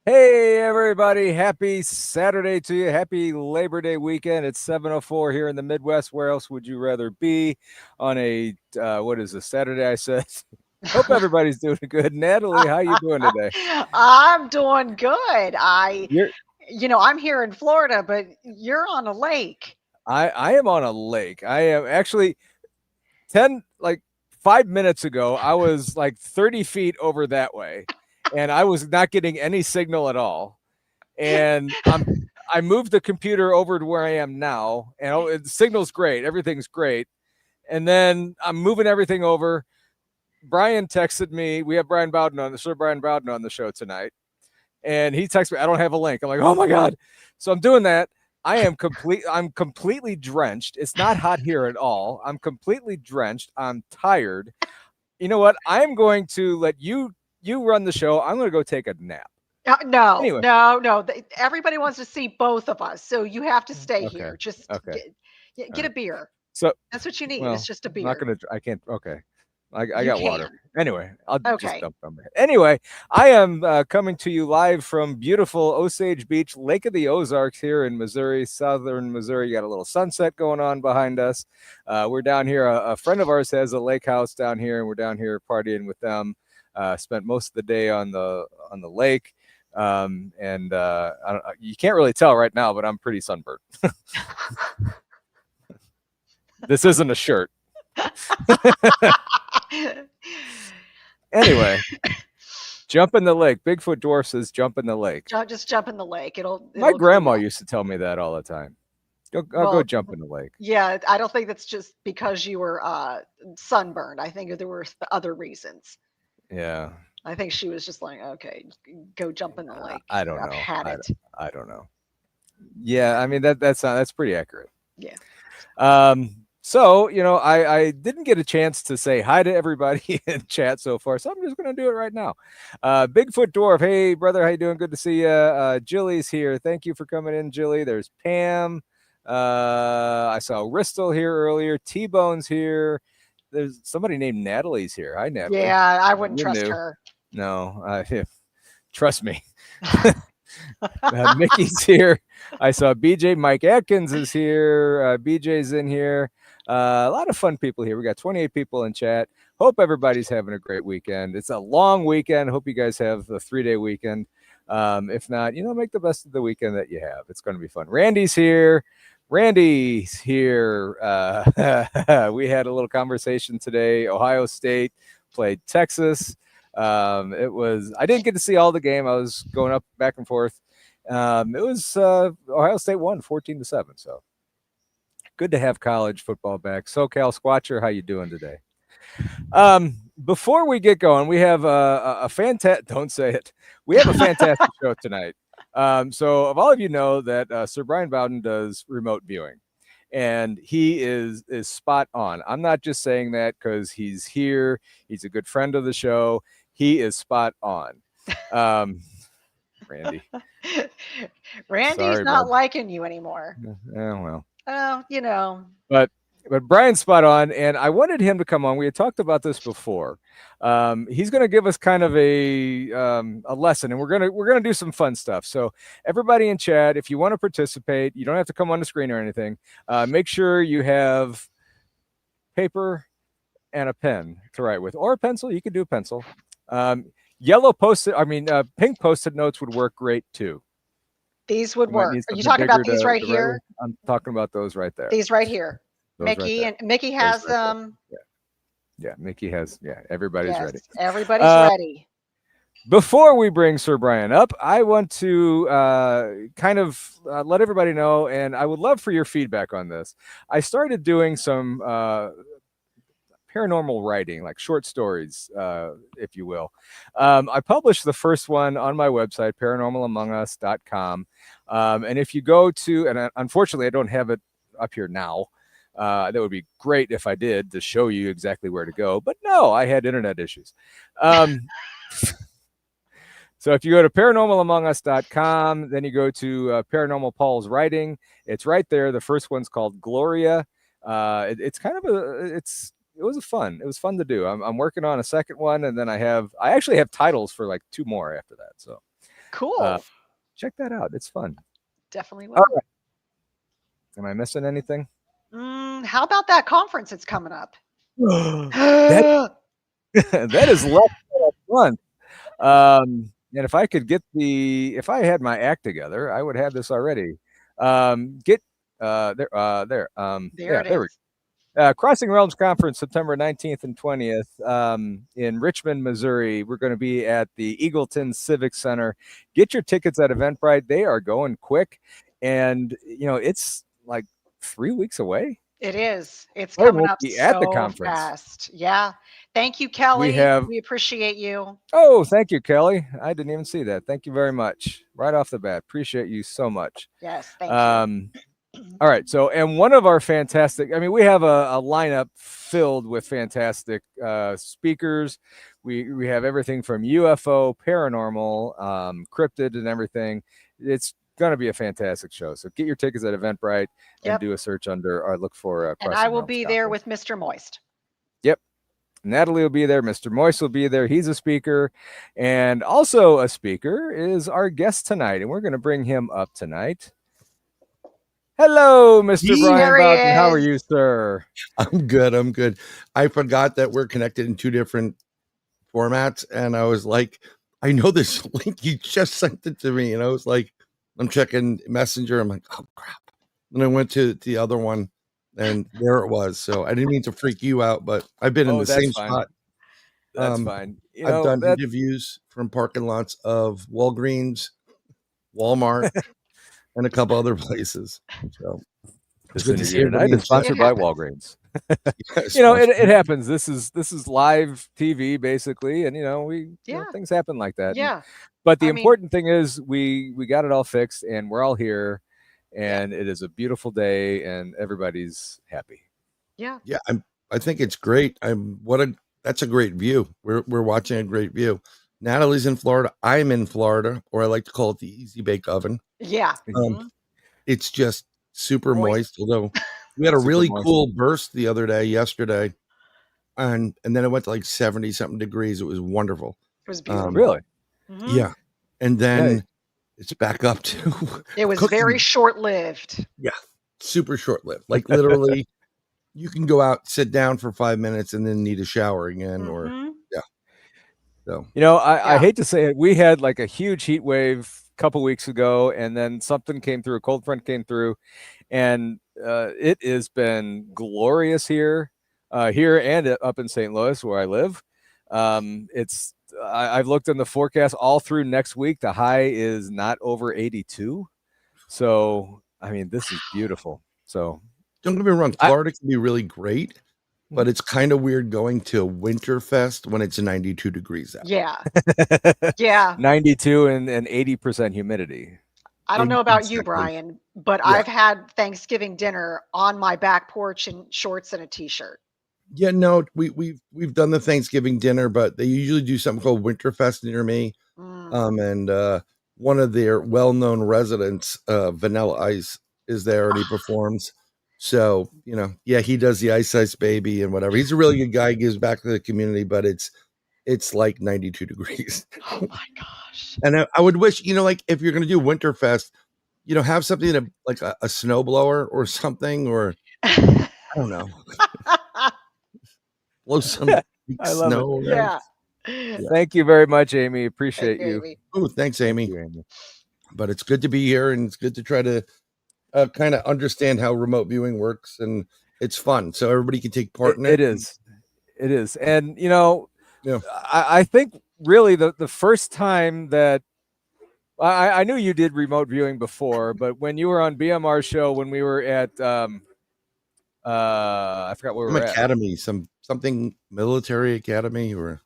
Hey everybody, happy Saturday to you. Happy Labor Day weekend. It's 7:04 here in the Midwest. Where else would you rather be on a what is this, Saturday, I said? Hope everybody's doing good. Natalie, how you doing today? I'm doing good. You're I'm here in Florida, but you're on a lake. I am on a lake. I am actually 10 like 5 minutes ago, I was like 30 feet over that way, and I was not getting any signal at all. And I moved the computer over to where I am now, and the signal's great, everything's great. And then I'm moving everything over. Brian texted me. We have Bryan Bowden on the Sir Bryan Bowden on the show tonight, and he texted me, "I don't have a link." I'm like, "Oh my god!" So I'm doing that. I'm completely drenched. It's not hot here at all. I'm completely drenched. I'm tired. You know what? I'm going to let you run the show. I'm going to go take a nap. No, Anyway, no, no. Everybody wants to see both of us, so you have to stay okay, here. Just okay, all get a right. beer. So, That's what you need. It's well, just a I'm not beer. gonna. I can't. Okay, I You got water. can. Anyway, I'll just Okay. dump on my head. Anyway, I am coming to you live from beautiful Osage Beach, Lake of the Ozarks here in Missouri, southern Missouri. You got a little sunset going on behind us. We're down here. A friend of ours has a lake house down here, and we're down here partying with them. Spent most of the day on the lake. And I don't, you can't really tell right now, but I'm pretty sunburned. This isn't a shirt. Anyway, jump in the lake. Bigfoot Dwarf says jump in the lake. Just jump in the lake. It'll My it'll go grandma well. used to tell me that all the time. I'll go Well, jump in the lake. yeah, I don't think that's just because you were sunburned. I think there were other reasons. Yeah. I think she was just like, okay, go jump in the lake. I don't I've know. had it. I don't know. Yeah, I mean that's pretty accurate. Yeah. So I didn't get a chance to say hi to everybody in chat so far, so I'm just gonna do it right now. Bigfoot Dwarf, hey brother, how you doing? Good to see you. Jilly's here. Thank you for coming in, Jilly. There's Pam. I saw Ristel here earlier. T-Bone's here. There's somebody named Natalie's here. Hi, Natalie. Yeah, I wouldn't You're trust new. her. No, trust me. Mickey's here. I saw BJ. Mike Atkins is here. BJ's in here. A lot of fun people here. We got 28 people in chat. Hope everybody's having a great weekend. It's a long weekend. Hope you guys have a 3-day weekend. If not, make the best of the weekend that you have. It's going to be fun. Randy's here. Randy's here. We had a little conversation today. Ohio State played Texas. I didn't get to see all the game. I was going up back and forth. It was Ohio State won 14-7. So good to have college football back. SoCal Squatcher, how you doing today? Before we get going, we have a fantastic. Don't say it. We have a fantastic show tonight. So, of all of you know that Sir Bryan Bowden does remote viewing, and he is spot on. I'm not just saying that because he's here. He's a good friend of the show. He is spot on. Randy. Randy's Sorry, not bud. liking you anymore. Yeah, well. Oh. But Brian's spot on, and I wanted him to come on. We had talked about this before. He's going to give us kind of a lesson, and we're gonna do some fun stuff. So everybody in chat, if you want to participate, you don't have to come on the screen or anything. Make sure you have paper and a pen to write with, or a pencil. You could do a pencil. Yellow pink post-it notes would work great too. These would You might work. need Are you something talking bigger about these right to write with. here? I'm talking about those right there. These right here. Those right Mickey there. and Mickey Those has right there. them. Yeah, Mickey has. Yeah, everybody's Yes, ready. everybody's ready. Before we bring Sir Bryan up, I want to kind of let everybody know, and I would love for your feedback on this. I started doing some paranormal writing, like short stories, if you will. I published the first one on my website, paranormalamongus.com. And if you go to, and unfortunately, I don't have it up here now. That would be great if I did, to show you exactly where to go. But no, I had internet issues. So if you go to paranormalamongus.com, then you go to Paranormal Paul's writing. It's right there. The first one's called Gloria. It's kind of it was fun to do. I'm working on a second one, and then I actually have titles for like 2 more after that. So Cool. Check that out. It's fun. Definitely All will. right. Am I missing anything? How about that conference that's coming up? that that is less than a month. And if I could if I had my act together, I would have this already. Get there. There Yeah, it there we is. go. Crossing Realms Conference, September 19th and 20th in Richmond, Missouri. We're going to be at the Eagleton Civic Center. Get your tickets at Eventbrite. They are going quick. And, it's like 3 weeks away. It is. It's Or coming we'll up be at the so conference. fast. Yeah. Thank you, We Kelly. have We appreciate you. Oh, thank you, Kelly. I didn't even see that. Thank you very much. Right off the bat. Appreciate you so much. Yes, thank you. All right. So, and one of our fantastic, we have a lineup filled with fantastic speakers. We have everything from UFO, paranormal, cryptid, and everything. It's going to be a fantastic show. So get your tickets at Eventbrite and do a search under or look for And Crossing I will Realms be there Conference. with Mr. Moist. Yep. Natalie will be there. Mr. Moist will be there. He's a speaker. And also a speaker is our guest tonight. And we're going to bring him up tonight. Hello, Mr. Bryan Bowden. How are you, sir? I'm good. I forgot that we're connected in two different formats. And I was like, I know this link. You just sent it to me. And I was like, I'm checking Messenger. I'm like, oh, crap. And I went to the other one. And there it was. So I didn't mean to freak you out, but I've been in the same spot. That's fine. I've done interviews from parking lots of Walgreens, Walmart, and a couple other places. So this interview tonight is sponsored by Walgreens. It happens. This is live TV basically, and things happen like that. Yeah. But the important thing is we got it all fixed, and we're all here, and it is a beautiful day, and everybody's happy. Yeah. Yeah, I think it's great. That's a great view. We're watching a great view. Natalie's in Florida. I'm in Florida, or I like to call it the Easy Bake Oven. Yeah. It's just super moist. Although we had a really cool burst yesterday, and then it went to like 70 something degrees. It was wonderful. It was beautiful. Really? Yeah. And then it's back up to it was very short-lived. Yeah, super short-lived. Like literally you can go out, sit down for 5 minutes, and then need a shower again. Or so I hate to say it, we had like a huge heat wave a couple weeks ago, and then something came through, a cold front came through, and it has been glorious here and up in St. Louis where I live. I've looked in the forecast all through next week. The high is not over 82. So, this is beautiful. So don't get me wrong, Florida can be really great, but it's kind of weird going to Winterfest when it's 92 degrees out. Yeah. Yeah. 92 and 80% humidity. I don't know about you, Brian, but I've had Thanksgiving dinner on my back porch in shorts and a t-shirt. Yeah, no, we've done the Thanksgiving dinner, but they usually do something called Winterfest near me. And one of their well-known residents, Vanilla Ice, is there and he performs. So, he does the Ice Baby and whatever. He's a really good guy. He gives back to the community, but it's like 92 degrees. Oh my gosh. And I would wish, like if you're going to do Winterfest, have something like a snowblower or something, or I don't know. Blow some snow. Yeah. Thank you very much, Amy. Appreciate you. Oh, thanks, Amy. Thank you, Amy. But it's good to be here, and it's good to try to kind of understand how remote viewing works, and it's fun, so everybody can take part in it. It is, and I think really the first time that I knew you did remote viewing before, but when you were on BMR's show, when we were at I forgot where we were academy, something military academy or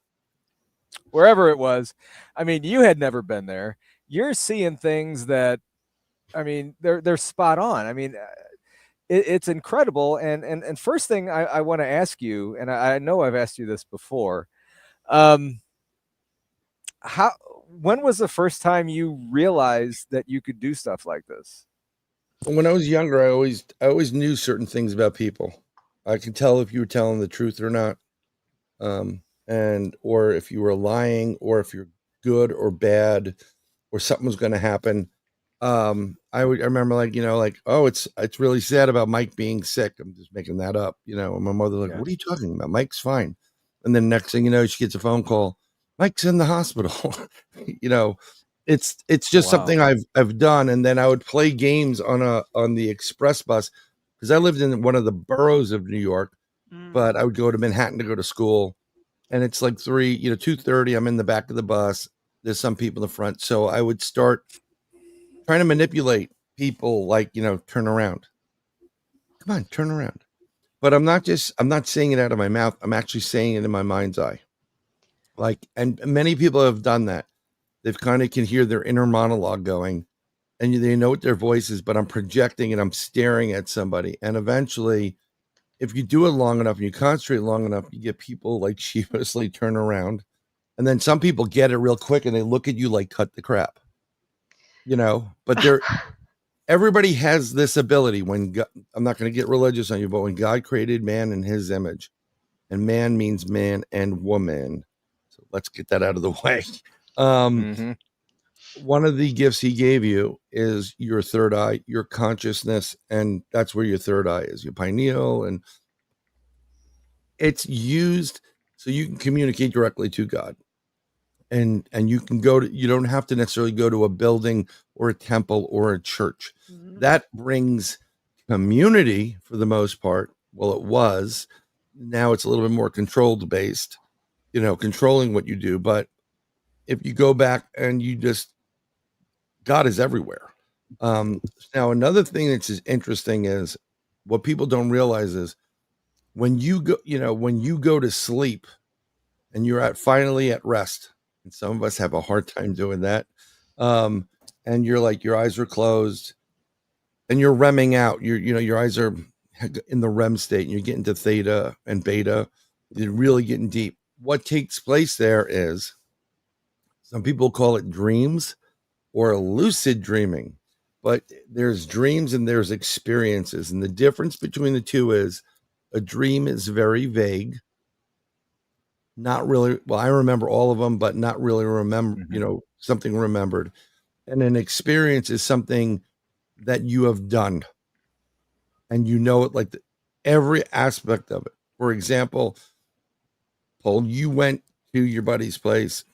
wherever it was. You had never been there. You're seeing things that, they're spot on. It's incredible. And first thing I want to ask you, and I know I've asked you this before, when was the first time you realized that you could do stuff like this? When I was younger, I always knew certain things about people. I could tell if you were telling the truth or not, or if you were lying, or if you're good or bad. or something was going to happen. I remember oh, it's really sad about Mike being sick. I'm just making that up, and my mother Yeah. what are you talking about? Mike's fine. And then next thing you know, she gets a phone call. Mike's in the hospital. It's just Wow. something I've done. And then I would play games on the express bus because I lived in one of the boroughs of New York, but I would go to Manhattan to go to school. And it's like 2:30. I'm in the back of the bus. There's some people in the front. So I would start trying to manipulate people, turn around. Come on, turn around. But I'm not saying it out of my mouth. I'm actually saying it in my mind's eye. And many people have done that. They've kind of can hear their inner monologue going, and they know what their voice is, but I'm projecting and I'm staring at somebody. And eventually, if you do it long enough and you concentrate long enough, you get people like sheepishly turn around. And then some people get it real quick and they look at you like cut the crap. But everybody has this ability when God, I'm not going to get religious on you, but when God created man in his image, and man means man and woman. So let's get that out of the way. One of the gifts he gave you is your third eye, your consciousness, and that's where your third eye is, your pineal, and it's used so you can communicate directly to God. And you can you don't have to necessarily go to a building or a temple or a church. That brings community for the most part. Well, it was. Now it's a little bit more controlled based, controlling what you do. But if you go back and God is everywhere. Now, another thing that's interesting is what people don't realize is when you go to sleep and you're finally at rest, and some of us have a hard time doing that. And you're your eyes are closed and you're REMing out. Your eyes are in the REM state and you're getting to theta and beta. You're really getting deep. What takes place there is some people call it dreams or lucid dreaming, but there's dreams and there's experiences. And the difference between the two is a dream is very vague. Not really. Well, I remember all of them, but not really remember, something remembered. And an experience is something that you have done and it every aspect of it. For example, Paul, you went to your buddy's place,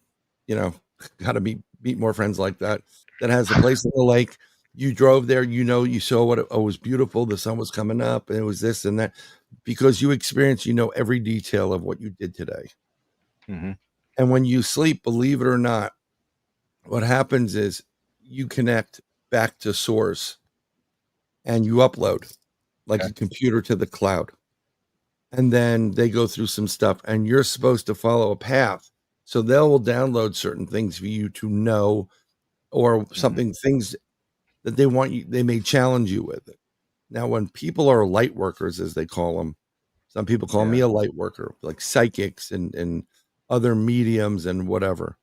got to meet more friends like that has a place in the lake. You drove there, you saw what it was beautiful. The sun was coming up and it was this and that because you experienced, every detail of what you did today. And when you sleep, believe it or not, what happens is you connect back to source and you upload like a computer to the cloud. And then they go through some stuff and you're supposed to follow a path. So they will download certain things for you to know or things that they may challenge you with it. Now, when people are light workers, as they call them, some people call me a light worker, like psychics and other mediums and whatever.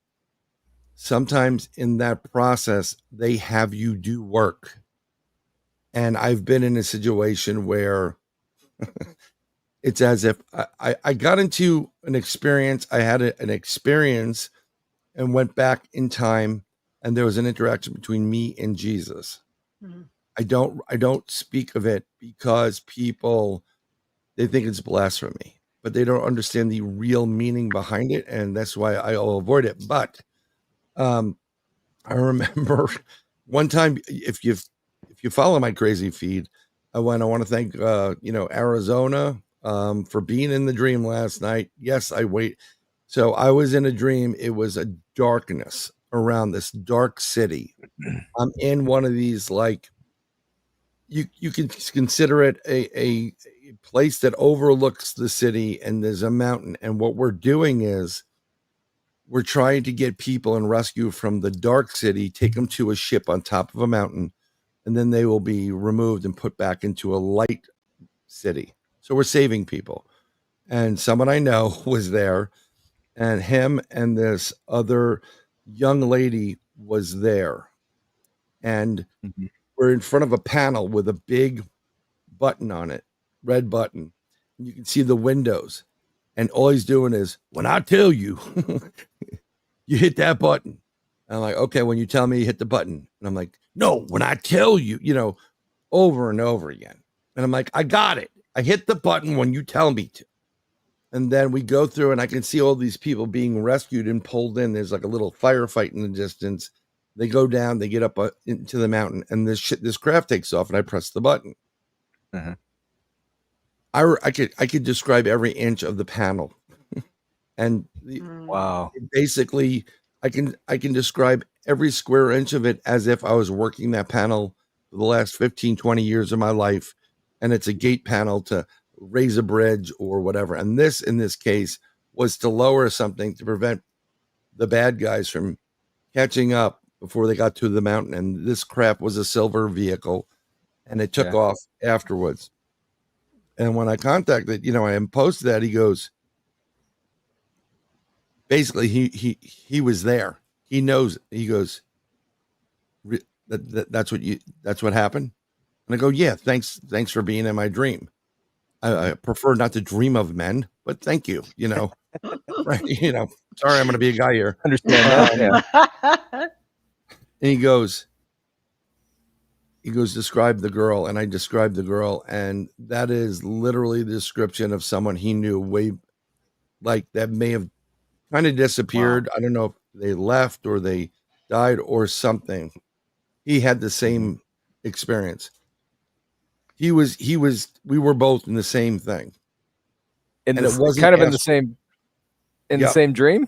Sometimes in that process, they have you do work. And I've been in a situation where it's as if I got into an experience. I had an experience and went back in time, and there was an interaction between me and Jesus. I don't speak of it because they think it's blasphemy, but they don't understand the real meaning behind it, and that's why I'll avoid it. But I remember one time, if you follow my crazy feed, I want to thank Arizona for being in the dream last night. Yes, I wait. So I was in a dream. It was a darkness around this dark city. I'm in one of these you can consider it a place that overlooks the city, and there's a mountain. And what we're doing is we're trying to get people and rescue from the dark city, take them to a ship on top of a mountain, and then they will be removed and put back into a light city. So we're saving people. And someone I know was there, and him and this other young lady was there. And we're in front of a panel with a big button on it, red button. You can see the windows. And all he's doing is, when I tell you, you hit that button. And I'm like, okay, when you tell me, hit the button. And I'm like, no, when I tell you, over and over again. And I'm like, I got it. I hit the button when you tell me to. And then we go through and I can see all these people being rescued and pulled in. There's like a little firefight in the distance. They go down, they get up into the mountain, and this craft takes off, and I press the button. Mhm. I could describe every inch of the panel. And Wow. basically I can describe every square inch of it as if I was working that panel for the last 15, 20 years of my life. And it's a gate panel to raise a bridge or whatever. And this, in this case, was to lower something to prevent the bad guys from catching up before they got to the mountain. And this crap was a silver vehicle, and it took off afterwards. And when I contacted, I posted that, he goes, basically he was there. He knows. He goes, that's what happened. And I go, yeah, thanks for being in my dream. I prefer not to dream of men, but thank you. Right? Sorry, I'm going to be a guy here. Understand that? Yeah. And he goes, describe the girl, and I described the girl, and that is literally the description of someone he knew way, like, that may have kind of disappeared. Wow. I don't know if they left or they died or something. He had the same experience. We were both in the same thing. And it wasn't kind of in the same dream?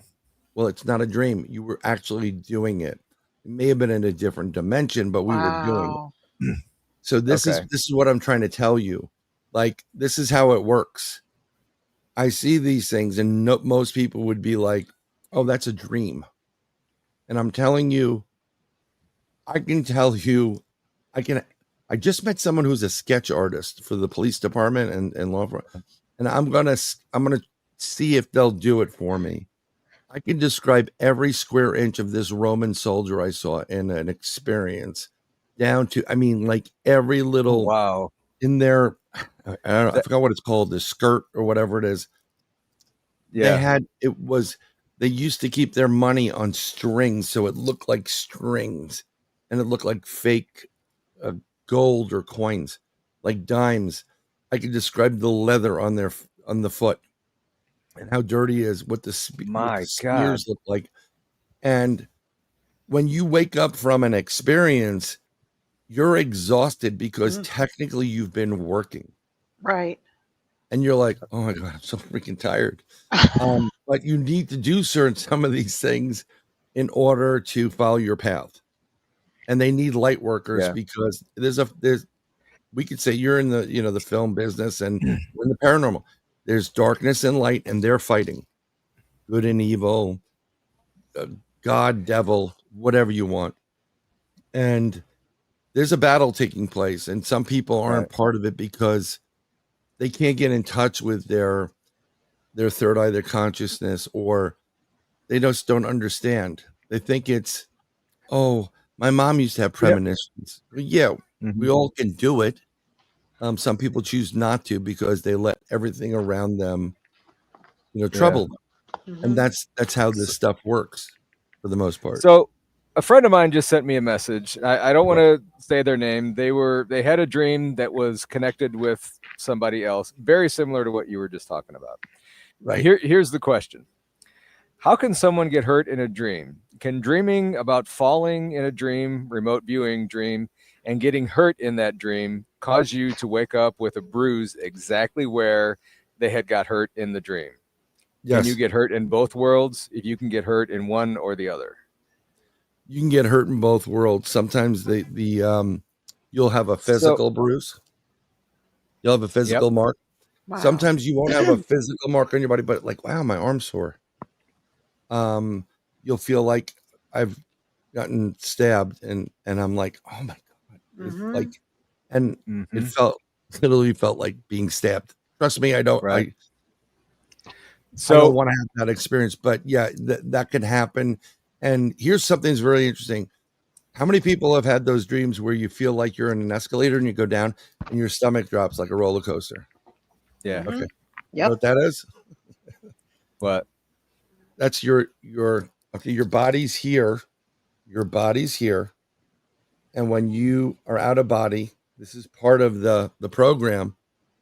Well, it's not a dream. You were actually doing it. It may have been in a different dimension, but we were doing it. So this is what I'm trying to tell you. Like, this is how it works. I see these things, and most people would be like, oh, that's a dream. And I'm telling you, I can tell you, I just met someone who's a sketch artist for the police department and law enforcement, and I'm gonna see if they'll do it for me. I can describe every square inch of this Roman soldier I saw in an experience, down to, like, every little in there. I forgot what it's called, the skirt or whatever it is. Yeah, they used to keep their money on strings, so it looked like strings, and it looked like fake gold or coins, like dimes. I could describe the leather on the foot and how dirty it is, what the spears look like. And when you wake up from an experience, you're exhausted because technically you've been working. Right. And you're like, oh my God, I'm so freaking tired. But you need to do some of these things in order to follow your path. And they need light workers because we could say you're in the, the film business, and we're in the paranormal. There's darkness and light, and they're fighting good and evil, God, devil, whatever you want. And there's a battle taking place, and some people aren't part of it because they can't get in touch with their third eye, their consciousness, or they just don't understand. They think it's, oh, my mom used to have premonitions. Yep. We all can do it. Some people choose not to because they let everything around them, trouble them. And that's how this stuff works for the most part. So a friend of mine just sent me a message. I don't want to say their name. They had a dream that was connected with somebody else, very similar to what you were just talking about. Right. Here's the question. How can someone get hurt in a dream? Can dreaming about falling in a dream, remote viewing dream, and getting hurt in that dream cause you to wake up with a bruise exactly where they had got hurt in the dream? Yes. Can you get hurt in both worlds if you can get hurt in one or the other? You can get hurt in both worlds. Sometimes you'll have a physical bruise. You'll have a physical mark. Wow. Sometimes you won't have a physical mark on your body, but like, wow, my arm's sore. You'll feel like I've gotten stabbed, and I'm like, oh my God. It literally felt like being stabbed. Trust me, I don't. Right. I don't want to have that experience, but yeah, that could happen. And here's something that's really interesting. How many people have had those dreams where you feel like you're in an escalator and you go down and your stomach drops like a roller coaster? Yeah. Okay. Yep. You know what that is? What? That's your body's here, your body's here, and when you are out of body, this is part of the program.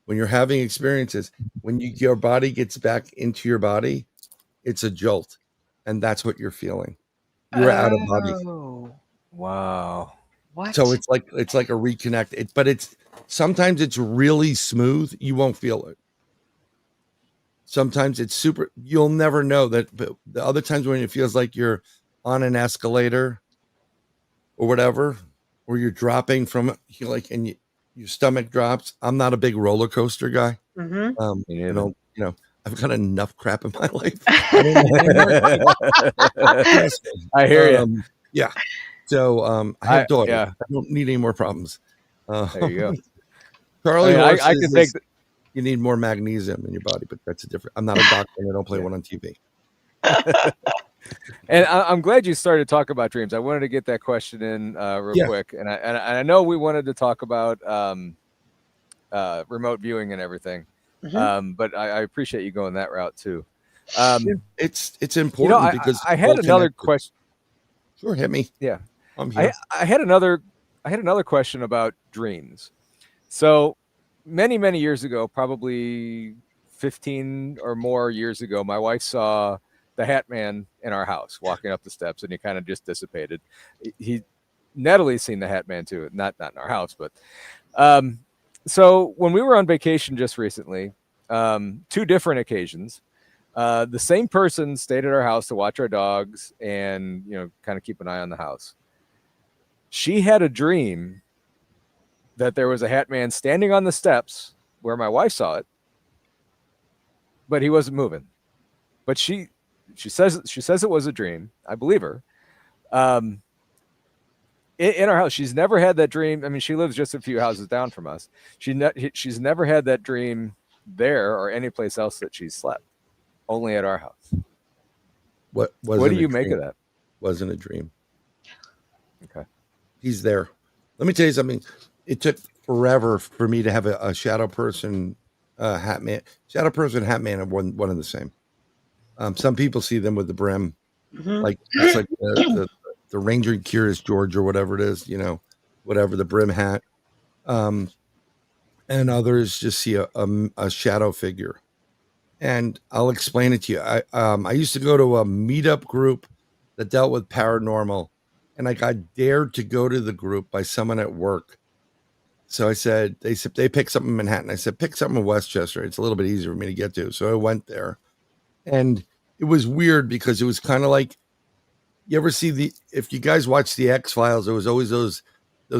When you're having experiences, when your body gets back into your body, it's a jolt, and that's what you're feeling. You're out of body. Oh, Wow. So what? it's like a reconnect. But it's sometimes it's really smooth. You won't feel it. Sometimes it's super. You'll never know that. But the other times when it feels like you're on an escalator or whatever, or you're dropping from like, and your stomach drops. I'm not a big roller coaster guy. Mm-hmm. Me I neither. don't. I've got enough crap in my life. I don't need any more. Trust me. I hear you. Yeah. So I have daughters. Yeah. I don't need any more problems. There you go. Charlie I horses. can take. You need more magnesium in your body, but that's a different. I'm not a doctor, and I don't play one on TV. And I'm glad you started to talk about dreams. I wanted to get that question in real quick, and I know we wanted to talk about remote viewing and everything, but I appreciate you going that route too. It's important because I had another question. Sure, hit me. Yeah, I'm here. I had another question about dreams. So many years ago, probably 15 or more years ago, my wife saw the Hat Man in our house walking up the steps, and he kind of just dissipated. Natalie's seen the Hat Man too, not in our house, but so when we were on vacation just recently, 2 different occasions, the same person stayed at our house to watch our dogs and kind of keep an eye on the house. She had a dream that there was a Hat Man standing on the steps where my wife saw it, but he wasn't moving. But she says it was a dream. I believe her. In our house, she's never had that dream. I mean, she lives just a few houses down from us. She's never had that dream there or any place else that she's slept. Only at our house. What do you make of that? Wasn't a dream. Okay. He's there. Let me tell you something. It took forever for me to have a shadow person, Hat Man. Shadow person, Hat Man are one and the same. Some people see them with the brim, like it's like the Ranger Curious George or whatever it is, whatever the brim hat. And others just see a shadow figure. And I'll explain it to you. I used to go to a meetup group that dealt with paranormal, and I got dared to go to the group by someone at work. So I said, they picked something in Manhattan. I said, pick something in Westchester. It's a little bit easier for me to get to. So I went there, and it was weird because it was kind of like, you ever see if you guys watch the X-Files, there was always those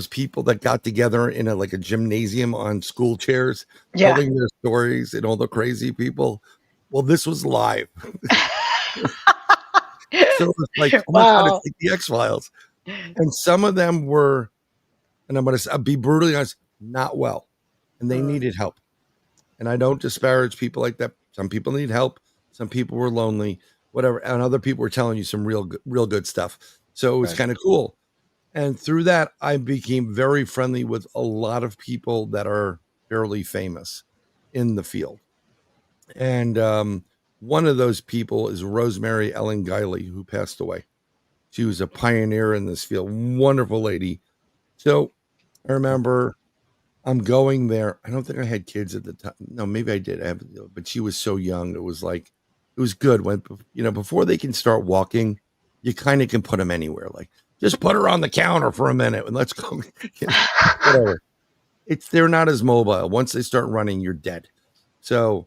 people that got together in a gymnasium on school chairs, telling their stories, and all the crazy people. Well, this was live. So it was like, oh my God, it's like the X-Files. And some of them were, and I'll be brutally honest, not well. And they needed help. And I don't disparage people like that. Some people need help. Some people were lonely, whatever. And other people were telling you some real good stuff. So it was kind of cool. And through that, I became very friendly with a lot of people that are fairly famous in the field. And one of those people is Rosemary Ellen Guiley, who passed away. She was a pioneer in this field. Wonderful lady. So I remember I'm going there. I don't think I had kids at the time. No, maybe I did. But she was so young. It was good when, before they can start walking, you kind of can put them anywhere. Like, just put her on the counter for a minute and let's go. Whatever. They're not as mobile. Once they start running, you're dead. So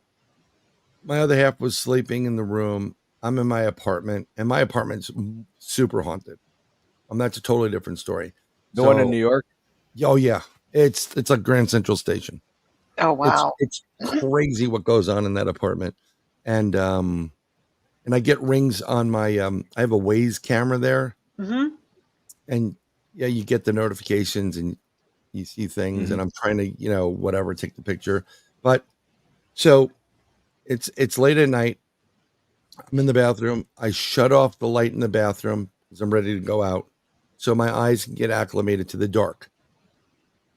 my other half was sleeping in the room. I'm in my apartment, and my apartment's super haunted. That's a totally different story. The one in New York? Oh yeah. It's like Grand Central Station. Oh wow. It's crazy what goes on in that apartment. And I get rings on my I have a Waze camera there. Mm-hmm. And yeah, you get the notifications and you see things, and I'm trying to, whatever, take the picture. But so it's late at night. I'm in the bathroom. I shut off the light in the bathroom because I'm ready to go out, so my eyes can get acclimated to the dark.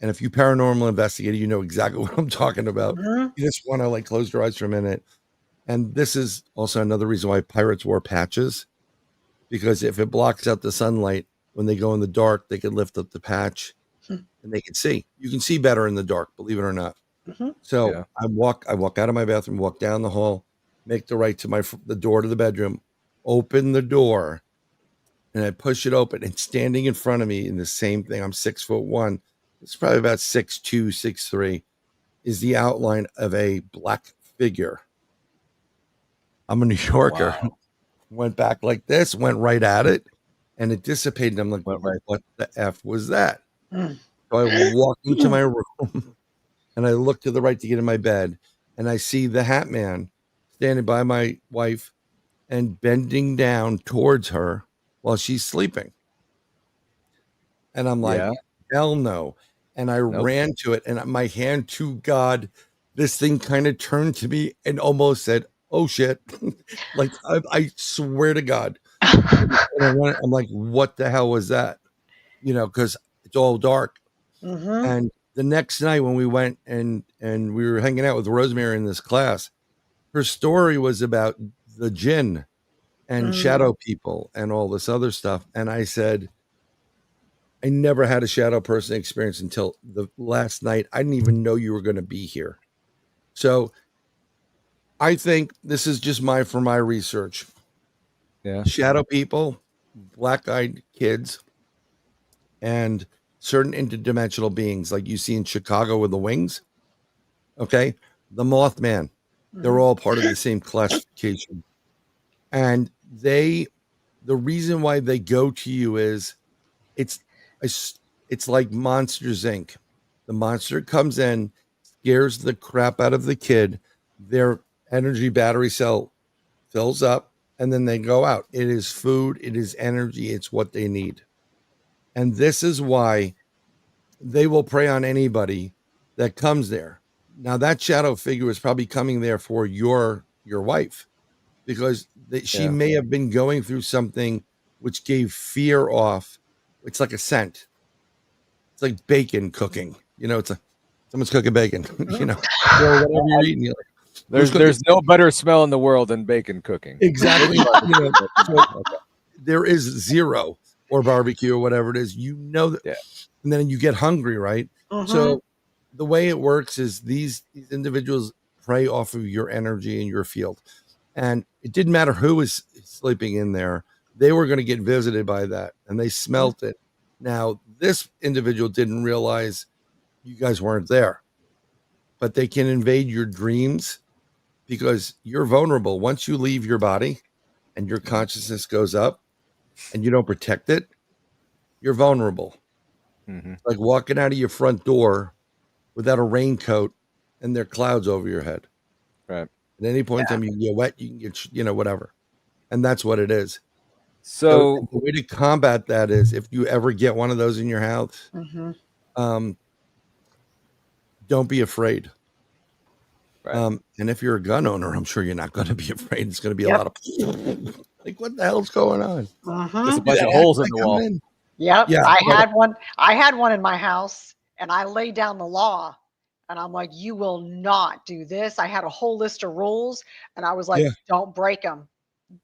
And if you paranormal investigator, you know exactly what I'm talking about. You just want to close your eyes for a minute. And this is also another reason why pirates wore patches, because if it blocks out the sunlight, when they go in the dark, they can lift up the patch and they can see. You can see better in the dark, believe it or not. So Yeah. I walk out of my bathroom, walk down the hall, make the right to the door to the bedroom, open the door, and I push it open. And standing in front of me in the same thing, I'm 6'1". It's probably about 6'2", 6'3", is the outline of a black figure. I'm a New Yorker. Wow. Went back like this, went right at it, and it dissipated. I'm like, Went right. what the F was that? So I walk into my room and I look to the right to get in my bed, and I see the Hat Man standing by my wife and bending down towards her while she's sleeping. And I'm like, Yeah. hell no. And I ran to it, and my hand to God, this thing kind of turned to me and almost said, oh shit. Like, I swear to God. And I'm like, what the hell was that? You know, because it's all dark. And the next night when we went and we were hanging out with Rosemary in this class, her story was about the jinn and shadow people and all this other stuff. And I said, I never had a shadow person experience until the last night. I didn't even know you were going to be here. So I think this is just my research. Yeah. Shadow people, black-eyed kids, and certain interdimensional beings like you see in Chicago with the wings. Okay. The Mothman, they're all part of the same classification. And the reason why they go to you is it's like Monsters Inc. The monster comes in, scares the crap out of the kid. Their energy battery cell fills up, and then they go out. It is food. It is energy. It's what they need. And this is why they will prey on anybody that comes there. Now, that shadow figure is probably coming there for your wife, because she may have been going through something which gave fear off. It's like a scent. It's like bacon cooking. You know, someone's cooking bacon. You know, or whatever you're eating. You're like, There's no better smell in the world than bacon cooking. exactly. You know, so there is zero, or barbecue or whatever it is. You know that, and then you get hungry, right? So the way it works is these individuals prey off of your energy in your field. And it didn't matter who was sleeping in there. They were going to get visited by that, and they smelt it. Now, this individual didn't realize you guys weren't there, but they can invade your dreams because you're vulnerable. Once you leave your body and your consciousness goes up and you don't protect it, you're vulnerable. Like walking out of your front door without a raincoat and there are clouds over your head. Right. At any point in time, you can get wet, you can get, whatever. And that's what it is. So the way to combat that is, if you ever get one of those in your house, don't be afraid. right. And if you're a gun owner, I'm sure you're not going to be afraid. It's going to be a lot of like, what the hell's going on? There's a bunch of holes in the wall. Yep. Yeah. I had one in my house, and I laid down the law, and I'm like, you will not do this. I had a whole list of rules, and I was like, don't break them.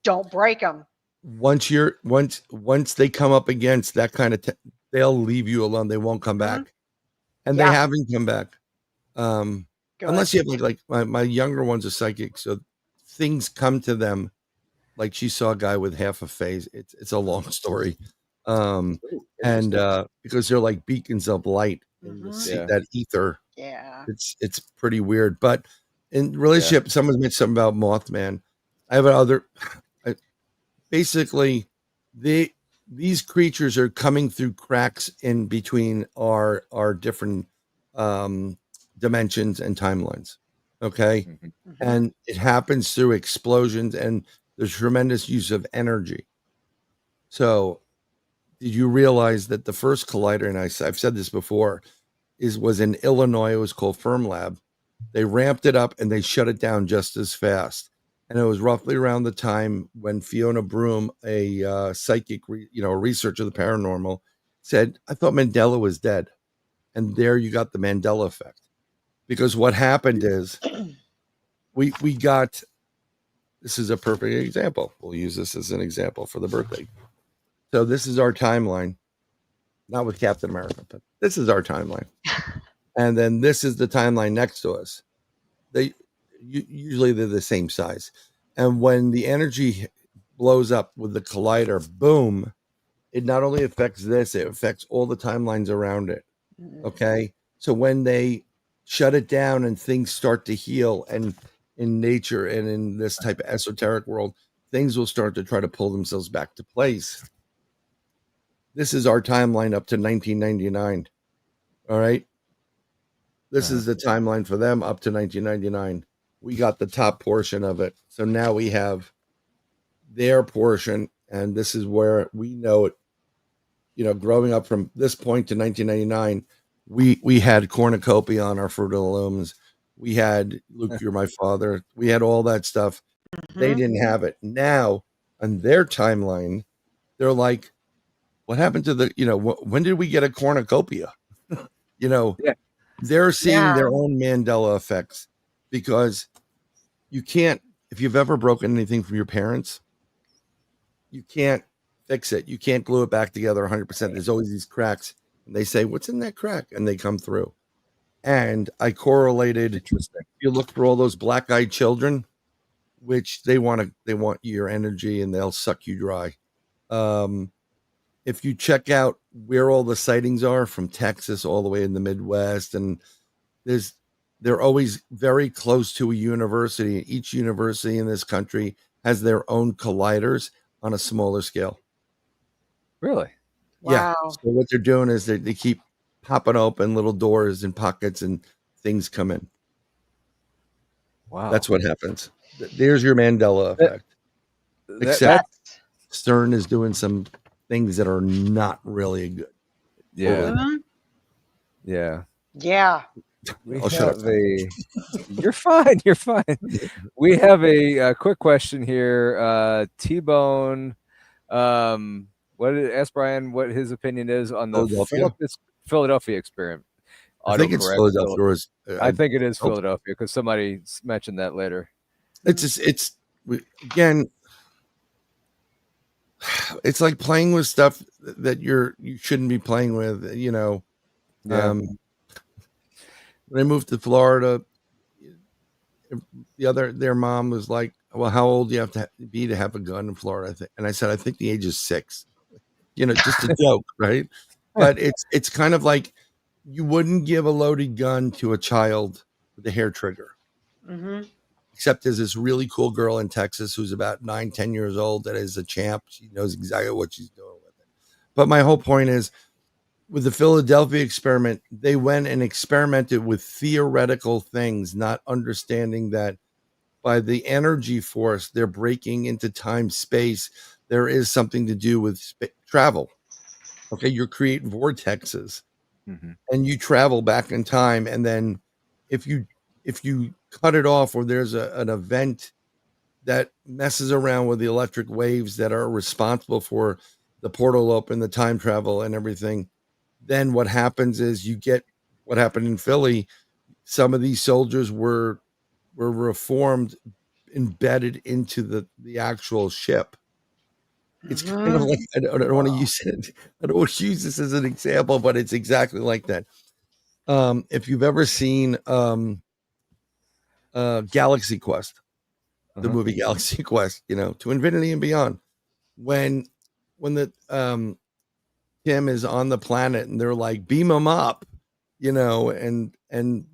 Don't break them. Once they come up against that kind of, they'll leave you alone. They won't come back, and they haven't come back. Unless you have like my younger one's a psychic, so things come to them. Like she saw a guy with half a face. It's a long story. And because they're like beacons of light in the that ether. Yeah. It's pretty weird. But in relationship, someone's mentioned something about Mothman. I have another. Basically, these creatures are coming through cracks in between our different dimensions and timelines. Okay. And it happens through explosions and there's tremendous use of energy. So did you realize that the first collider, and I've said this before, was in Illinois? It was called Fermilab. They ramped it up and they shut it down just as fast. And it was roughly around the time when Fiona Broome, a psychic, a researcher of the paranormal, said, I thought Mandela was dead. And there you got the Mandela effect. Because what happened is we got, this is a perfect example. We'll use this as an example for the birthday. So this is our timeline, not with Captain America, but this is our timeline. And then this is the timeline next to us. Usually they're the same size. And when the energy blows up with the collider, boom, it not only affects this, it affects all the timelines around it. Okay. So when they shut it down and things start to heal, and in nature and in this type of esoteric world, things will start to try to pull themselves back to place. This is our timeline up to 1999. All right. This is the timeline for them up to 1999. We got the top portion of it. So now we have their portion, and this is where we know it. You know, growing up from this point to 1999, we had cornucopia on our Fruit of the Looms. We had Luke, You're My Father. We had all that stuff. They didn't have it. Now, on their timeline, they're like, what happened to the, when did we get a cornucopia? They're seeing their own Mandela effects, because you can't, if you've ever broken anything from your parents, you can't fix it. You can't glue it back together 100%. There's always these cracks. And they say, what's in that crack? And they come through. And I correlated. Interesting. You look for all those black-eyed children, which they want your energy, and they'll suck you dry. If you check out where all the sightings are from Texas all the way in the Midwest, and they're always very close to a university. Each university in this country has their own colliders on a smaller scale. Really? Yeah. Wow. So what they're doing is they keep popping open little doors and pockets, and things come in. Wow. That's what happens. There's your Mandela effect. Except CERN is doing some things that are not really good. Yeah. Yeah. I'll shut up. You're fine. You're fine. We have a quick question here. T-Bone, ask Brian what his opinion is on the Philadelphia experiment. I think it's Philadelphia. I think it is Philadelphia, because somebody mentioned that later. Again, it's like playing with stuff that you shouldn't be playing with. When I moved to Florida, their mom was like, well, how old do you have to be to have a gun in Florida? And I said, I think the age is 6, just a joke. Right. But it's kind of like, you wouldn't give a loaded gun to a child with a hair trigger. Except there's this really cool girl in Texas who's about 9-10 years old that is a champ. She knows exactly what she's doing with it. But my whole point is, with the Philadelphia experiment, they went and experimented with theoretical things, not understanding that by the energy force, they're breaking into time, space. There is something to do with travel. Okay, you create vortexes, and you travel back in time. And then if you cut it off, or there's an event that messes around with the electric waves that are responsible for the portal open, the time travel and everything, then what happens is you get what happened in Philly. Some of these soldiers were reformed, embedded into the actual ship. It's kind of like, I don't want to use it. I don't want to use this as an example, but it's exactly like that. If you've ever seen Galaxy Quest, the movie Galaxy Quest, to infinity and beyond, when the Kim is on the planet and they're like, beam him up, and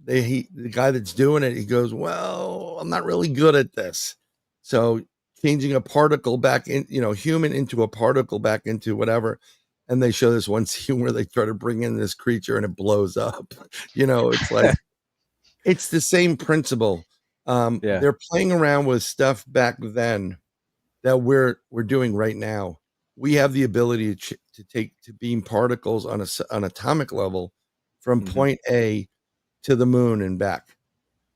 the guy that's doing it, he goes, well, I'm not really good at this. So changing a particle back in, human into a particle back into whatever. And they show this one scene where they try to bring in this creature and it blows up. It's like, it's the same principle. They're playing around with stuff back then that we're doing right now. We have the ability to beam particles on an atomic level from point A to the moon and back.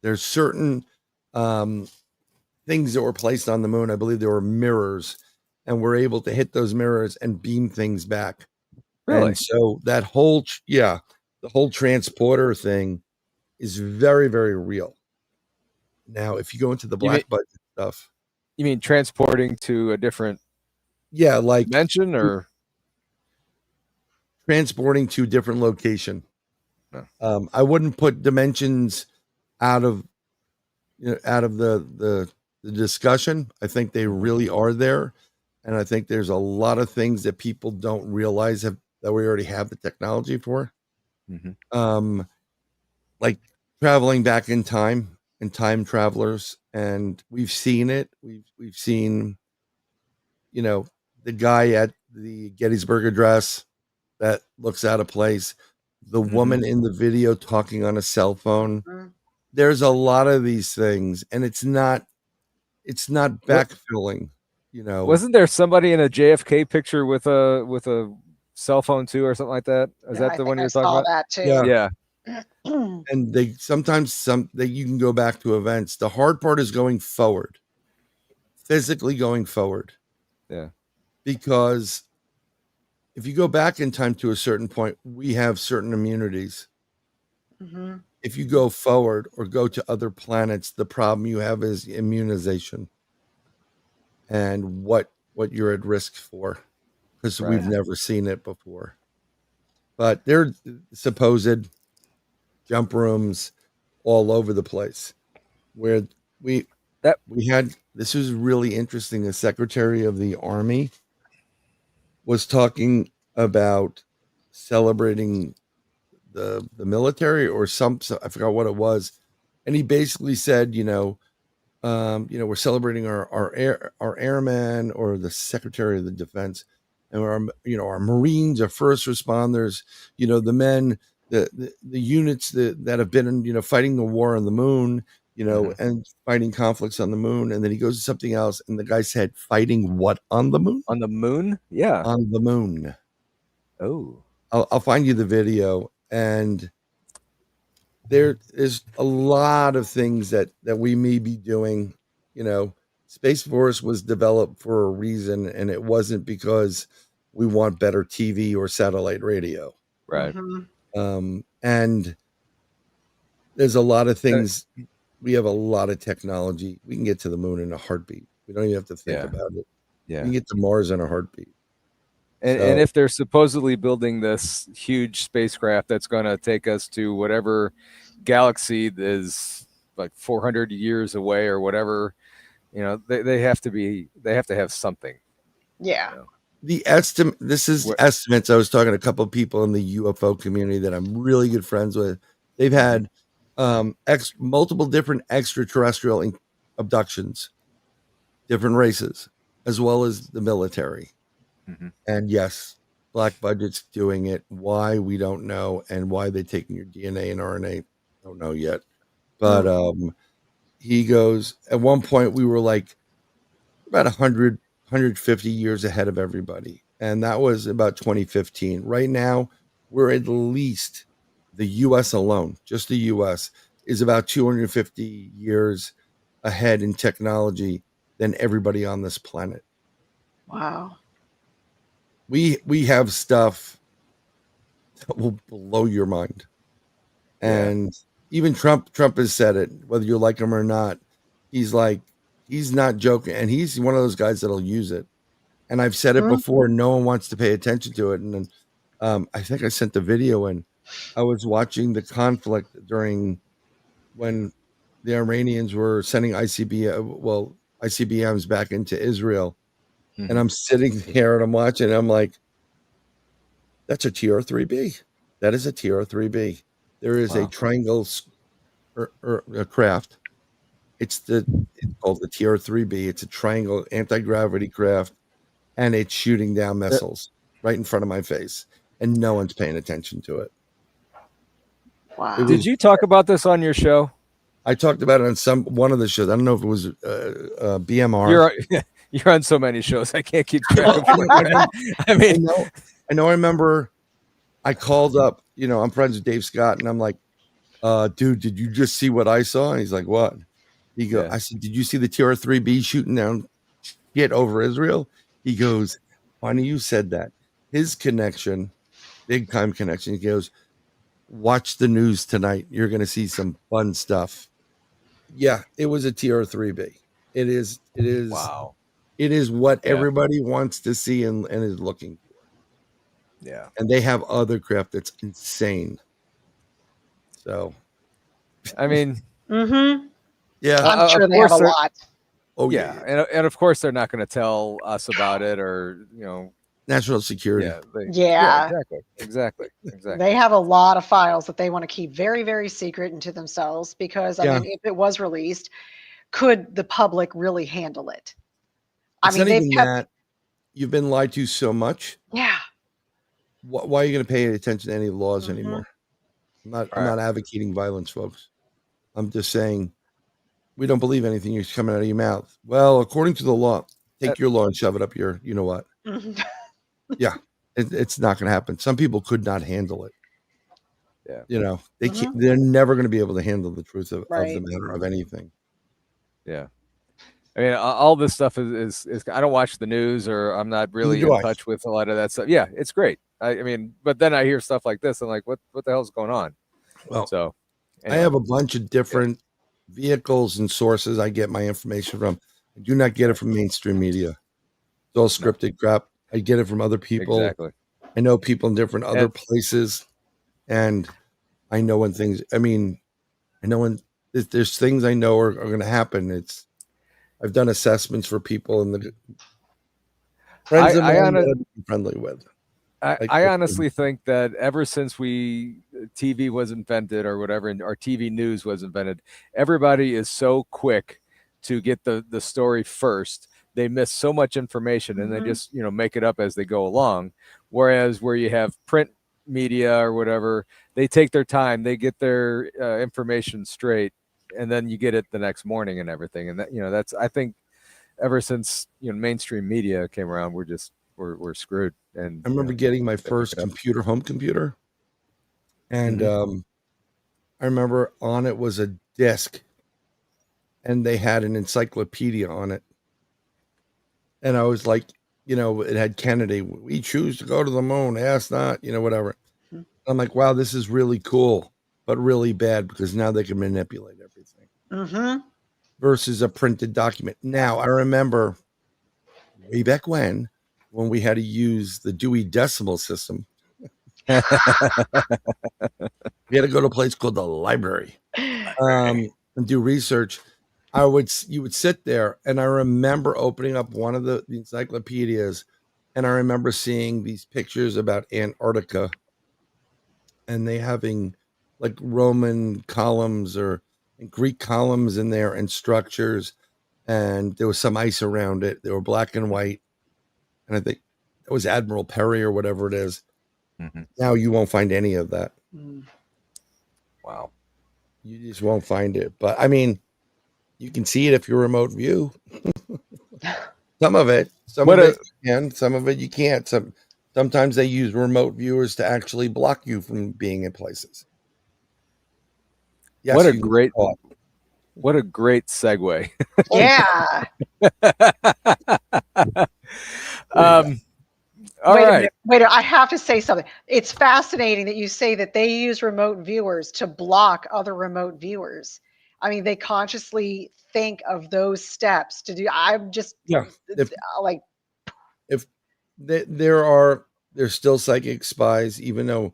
There's certain things that were placed on the moon. I believe there were mirrors, and we're able to hit those mirrors and beam things back. Really? And so that whole, the whole transporter thing is very, very real. Now, if you go into the black budget stuff. You mean transporting to a different like dimension, or? transporting to a different location. I wouldn't put dimensions out of the discussion. I think they really are there, and I think there's a lot of things that people don't realize that we already have the technology for. Like traveling back in time and time travelers, and we've seen it. We've seen, the guy at the Gettysburg Address that looks out of place, the woman in the video talking on a cell phone. There's a lot of these things, and it's not backfilling. Wasn't there somebody in a JFK picture with a cell phone too, or something like that? Is that the one you're talking about? That too. Yeah. And they sometimes you can go back to events. The hard part is going forward, physically going forward. Yeah. Because if you go back in time to a certain point, we have certain immunities. If you go forward or go to other planets, the problem you have is immunization and what you're at risk for, because we've never seen it before. But they're supposed jump rooms all over the place where we had, this was really interesting. The Secretary of the Army was talking about celebrating the military or I forgot what it was. And he basically said, we're celebrating our airmen, or the Secretary of the Defense, and our Marines, our first responders, the men, the units that have been in, fighting the war on the moon, and fighting conflicts on the moon. And then he goes to something else, and the guy said, fighting what on the moon? On the moon? Yeah. On the moon. Oh. I'll find you the video. And there is a lot of things that we may be doing. Space Force was developed for a reason, and it wasn't because we want better TV or satellite radio. Right. And there's a lot of things. We have a lot of technology. We can get to the moon in a heartbeat. We don't even have to think about it. Yeah. We can get to Mars in a heartbeat. And if they're supposedly building this huge spacecraft that's going to take us to whatever galaxy is like 400 years away or whatever, they have to have something. Yeah. The estimate. This is estimates. I was talking to a couple of people in the UFO community that I'm really good friends with. They've had multiple different extraterrestrial abductions, different races, as well as the military. And yes, Black Budget's doing it. Why, we don't know, and why they're taking your DNA and RNA, don't know yet. But he goes, at one point we were like about 100, 150 years ahead of everybody, and that was about 2015. Right now, we're at least, the U.S. alone, just the U.S., is about 250 years ahead in technology than everybody on this planet. Wow. We have stuff that will blow your mind. And even Trump has said it, whether you like him or not. He's not joking. And he's one of those guys that'll use it. And I've said it before, no one wants to pay attention to it. And then I think I sent the video in. I was watching the conflict during when the Iranians were sending ICBMs back into Israel. And I'm sitting here and I'm watching, and I'm like, that's a TR-3B. That is a TR-3B. There is a triangle or a craft. It's called the TR-3B. It's a triangle anti-gravity craft, and it's shooting down missiles right in front of my face, and no one's paying attention to it. Wow. Did you talk about this on your show? I talked about it on one of the shows. I don't know if it was BMR. You're on so many shows, I can't keep track of what I mean, I remember I called up, I'm friends with Dave Scott, and I'm like, dude, did you just see what I saw? And he's like, what? I said, did you see the TR-3B shooting down shit over Israel? He goes, funny you said that. His connection, big time connection, he goes, watch the news tonight. You're going to see some fun stuff. Yeah, it was a TR-3B. It is. Wow. It is what everybody wants to see and is looking for. Yeah. and they have other craft that's insane. So, I mean, yeah. I'm of sure they have a course they're lot. Oh yeah, yeah. and of course they're not going to tell us about it, or National security. yeah, Yeah. exactly. They have a lot of files that they want to keep very, very secret into themselves because, I Yeah. mean, if it was released, could the public really handle it? I It's mean, not they've even kept, that. You've been lied to so much. yeah. Why are you going to pay attention to any laws Mhm. anymore? I'm Right. not advocating violence, folks. I'm just saying we don't believe anything you're coming out of your mouth. Well, according to the law, Uh, take your law and shove it up your, you know what? Mhm. Yeah, it's not going to happen. Some people could not handle it. yeah, They can't. Mhm. They're never going to be able to handle the truth of the Right. matter of anything. yeah. I mean, all this stuff is I don't watch the news, or I'm not Neither really do in I. touch with a lot of that stuff. Yeah, it's great. I mean, but then I hear stuff like this, I'm like, what the hell's going on? Well, So I anyway, have a bunch of different vehicles and sources I get my information from. I do not get it from mainstream media. It's all no, scripted crap. I get it from other people. exactly. I know people in different other And places, and I know when things. I mean, I know when there's things I know are going to happen. I've done assessments for people and the friends of I mine on that I've been friendly with. Like, I honestly think that ever since TV was invented or whatever, and our TV news was invented, everybody is so quick to get the story first. They miss so much information, and they Mhm. just make it up as they go along. Whereas where you have print media or whatever, they take their time, they get their information straight, and then you get it the next morning and everything. And that's I think ever since mainstream media came around, we're screwed. And I remember getting my gotta pick first it up. home computer, and Mhm. I remember on it was a disc, and they had an encyclopedia on it, and I was like, it had Kennedy. We choose to go to the moon. Ask not, whatever. I'm like, wow, this is really cool, but really bad because now they can manipulate everything Mhm. versus a printed document. Now I remember way back when we had to use the Dewey Decimal System, we had to go to a place called the library and do research. You would sit there, and I remember opening up one of the encyclopedias, and I remember seeing these pictures about Antarctica, and they having like Roman columns or Greek columns in there and structures, and there was some ice around it. They were black and white, and I think it was Admiral Perry or whatever it is. Mhm. Now you won't find any of that. Mm. Wow. You just won't find it. But I mean, you can see it if you remote view. Some of it What a you can, some of it you can't. Sometimes they use remote viewers to actually block you from being in places. what Yes, a you can get great caught. what a great segue. Oh yeah, Yeah. oh yeah. um. All Wait a right. minute. I have to say something. It's fascinating that you say that they use remote viewers to block other remote viewers. I mean, they consciously think of those steps to do. I'm just Yeah. If like, if there's still psychic spies, even though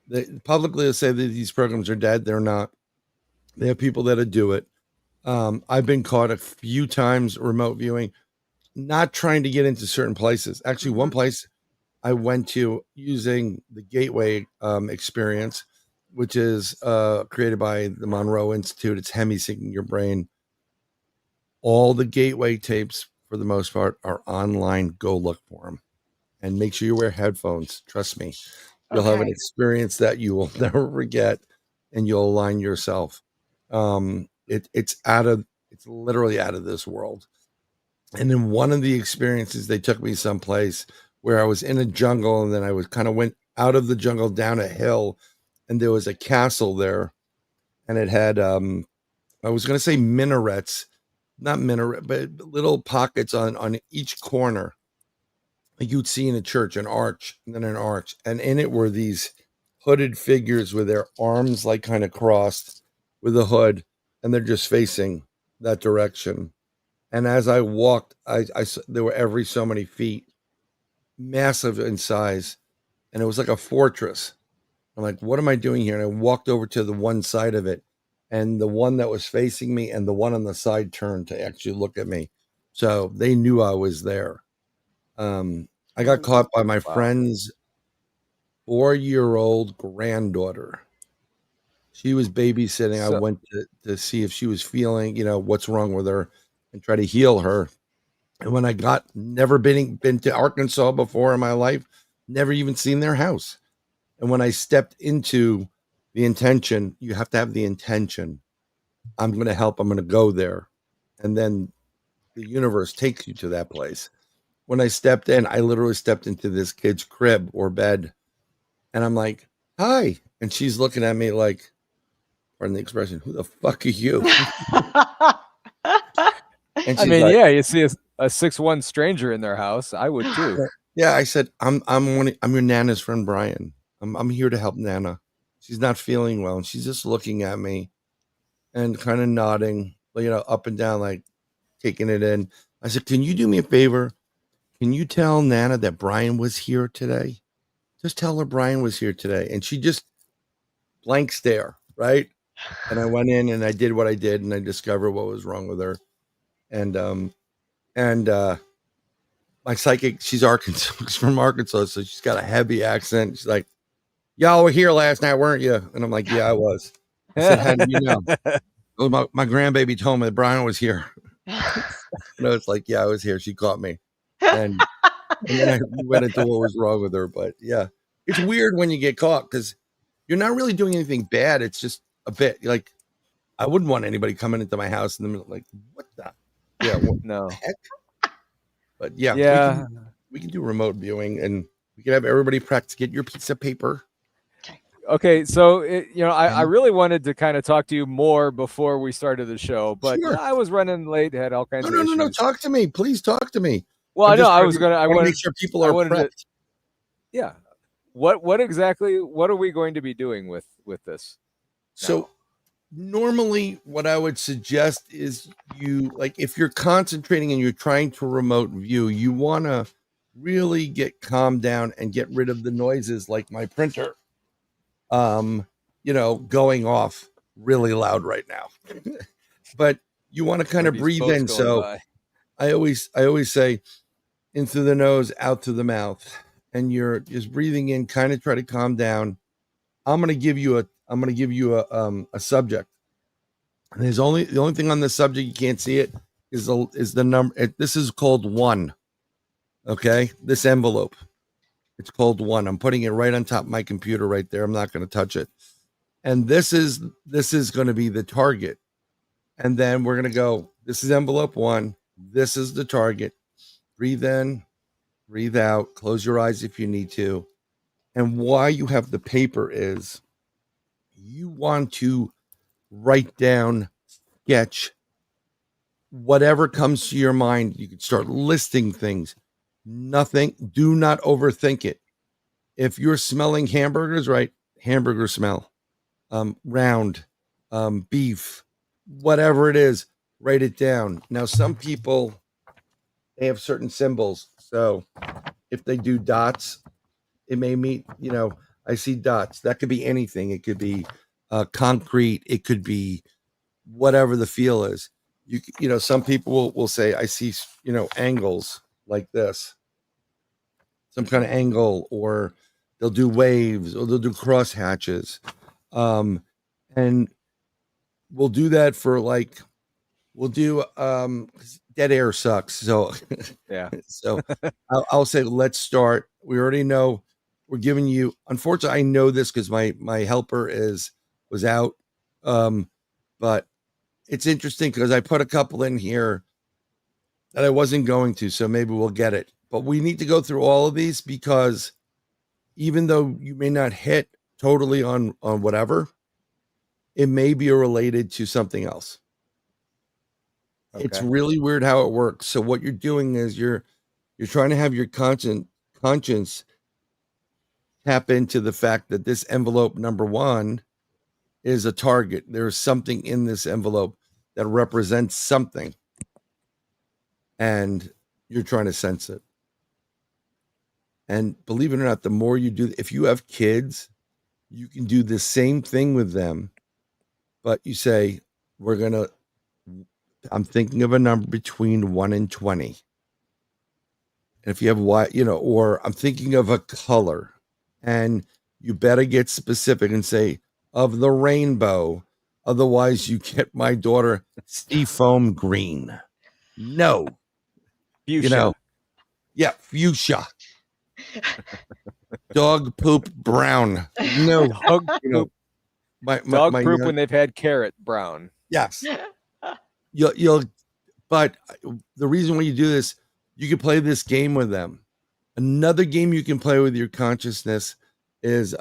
they publicly say that these programs are dead, they're not. They have people that do it. I've been caught a few times remote viewing, not trying to get into certain places. Actually, one mhm, place I went to using the Gateway experience, which is created by the Monroe Institute. It's hemi-syncing your brain. All the Gateway tapes, for the most part, are online. Go look for them and make sure you wear headphones. Trust me, you'll have an okay. experience that you will never forget, and you'll align yourself. It's literally out of this world. And in one of the experiences, they took me someplace where I was in a jungle, and then I was kind of went out of the jungle down a hill, and there was a castle there, and it had I was going to say minarets, not minaret, but little pockets on each corner, like you'd see in a church, an arch, and then an arch, and in it were these hooded figures with their arms like kind of crossed with a hood, and they're just facing that direction. And as I walked, there were every so many feet, massive in size, and it was like a fortress. I'm like, what am I doing here? And I walked over to the one side of it, and the one that was facing me and the one on the side turned to actually look at me. So they knew I was there. I got caught by my friend's 4-year-old granddaughter. She was babysitting. I went to see if she was feeling, what's wrong with her and try to heal her. And when I got never been to Arkansas before in my life, never even seen their house. And when I stepped into the intention, you have to have the intention. I'm going to help. I'm going to go there. And then the universe takes you to that place. When I stepped in, I literally stepped into this kid's crib or bed. And I'm like, hi. And she's looking at me like, pardon the expression, who the fuck are you? And I mean, yeah, you see a 6'1" stranger in their house, I would too. Yeah, I said, I'm your Nana's friend, Brian. I'm here to help Nana. She's not feeling well, and she's just looking at me and kind of nodding, up and down, like taking it in. I said, can you do me a favor? Can you tell Nana that Brian was here today? Just tell her Brian was here today. And she just blank stare, right? And I went in and I did what I did, and I discovered what was wrong with her. And my psychic, she's from Arkansas, so she's got a heavy accent. She's like, y'all were here last night, weren't you? And I'm like, yeah, I was. I said, how did you know? Oh, my grandbaby told me that Brian was here. It's like, yeah, I was here. She caught me. And then I went into what was wrong with her. But yeah, it's weird when you get caught because you're not really doing anything bad. It's just a bit like, I wouldn't want anybody coming into my house in the middle, like, what the? Yeah, no. The heck? But yeah, we can do remote viewing, and we can have everybody practice. Get your piece of paper. Okay, so I really wanted to kind of talk to you more before we started the show, but Sure. I was running late, had all kinds of issues. No, talk to me. Please talk to me. Well, I know I want to make sure people are prepped. Yeah. What exactly, what are we going to be doing with this? So normally what I would suggest is if you're concentrating and you're trying to remote view, you want to really get calmed down and get rid of the noises like my printer. Going off really loud right now. But you want to kind of breathe in. So I always say in through the nose, out through the mouth, and you're just breathing in, kind of try to calm down. I'm going to give you a subject. And the only thing on this subject, you can't see it, is the number. This is called 1. Okay. This envelope, it's called 1. I'm putting it right on top of my computer right there. I'm not going to touch it. And this is going to be the target. And then we're going to go, this is envelope 1. This is the target. Breathe in, breathe out, close your eyes if you need to. And why you have the paper is you want to write down, sketch, whatever comes to your mind. You can start listing things. Nothing, do not overthink it. If you're smelling hamburgers, right? Hamburger smell. Round, beef, whatever it is, write it down. Now, some people, they have certain symbols. So if they do dots, it may mean, I see dots. That could be anything. It could be concrete. It could be whatever the feel is. Some people will say, I see, angles like this, some kind of angle, or they'll do waves, or they'll do cross hatches. And we'll do that for we'll do dead air sucks. So yeah. So I'll say, let's start. We already know we're giving you, unfortunately, I know this because my helper was out. But it's interesting because I put a couple in here that I wasn't going to, so maybe we'll get it. But we need to go through all of these because even though you may not hit totally on whatever, it may be related to something else. Okay. It's really weird how it works. So what you're doing is you're trying to have your conscience tap into the fact that this envelope number 1 is a target. There's something in this envelope that represents something, and you're trying to sense it. And believe it or not, the more you do, if you have kids, you can do the same thing with them, but you say, I'm thinking of a number between 1 and 20. And if you have or I'm thinking of a color, and you better get specific and say, of the rainbow. Otherwise, you get my daughter seafoam green. No, Fuchsia. Yeah, fuchsia. Dog poop brown. No, Dog poop. My Dog poop when they've had carrot brown. Yes. You'll but the reason why you do this, you can play this game with them. Another game you can play with your consciousness is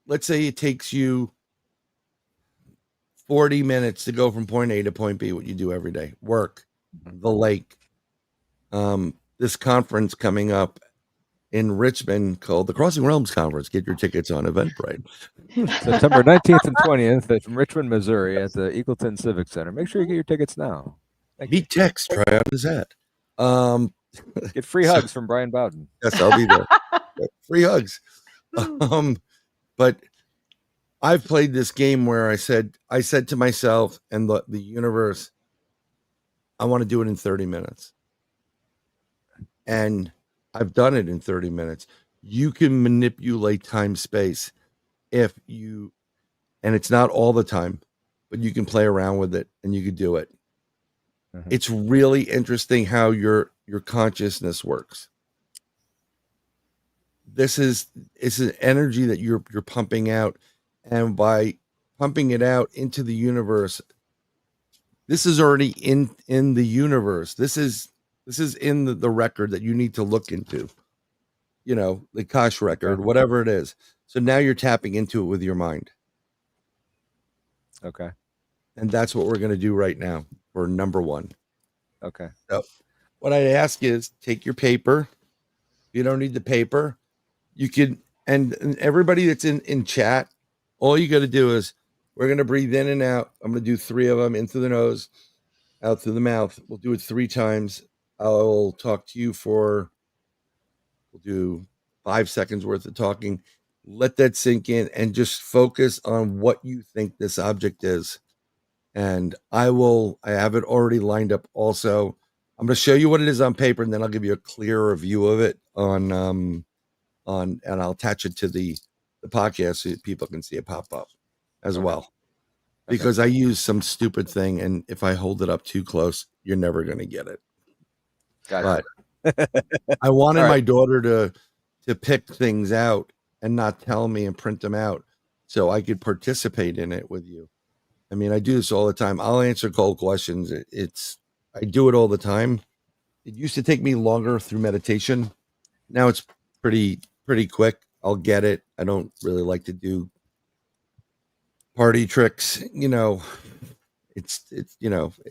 let's say it takes you 40 minutes to go from point A to point B, what you do every day. Work, the lake. This conference coming up in Richmond called the Crossing Realms Conference. Get your tickets on Eventbrite. September 19th and 20th at Richmond, Missouri at the Eagleton Civic Center. Make sure you get your tickets now. Meet Tex, try out his hat. Get free hugs from Bryan Bowden. Yes, I'll be there. Free hugs. But I've played this game where I said to myself and the universe, I want to do it in 30 minutes. And I've done it in 30 minutes. You can manipulate time space and it's not all the time, but you can play around with it and you can do it. Mm-hmm. It's really interesting how your consciousness works. It's an energy that you're pumping out, and by pumping it out into the universe, this is already in the universe. This is in the record that you need to look into, the Kosh record, whatever it is. So now you're tapping into it with your mind. Okay. And that's what we're going to do right now for number 1. Okay. So what I ask is take your paper. If you don't need the paper, you can, and everybody that's in chat, all you got to do is we're going to breathe in and out. I'm going to do 3 of them, in through the nose, out through the mouth. We'll do it 3 times. I'll talk to you we'll do 5 seconds worth of talking. Let that sink in and just focus on what you think this object is. And I have it already lined up also. I'm going to show you what it is on paper, and then I'll give you a clearer view of it and I'll attach it to the podcast so that people can see it pop up as well. Because I use some stupid thing, and if I hold it up too close, you're never going to get it. Gotcha. But I wanted my daughter to pick things out and not tell me and print them out so I could participate in it with you. I mean, I do this all the time. I'll answer cold questions. I do it all the time. It used to take me longer through meditation. Now it's pretty quick. I'll get it. I don't really like to do party tricks. It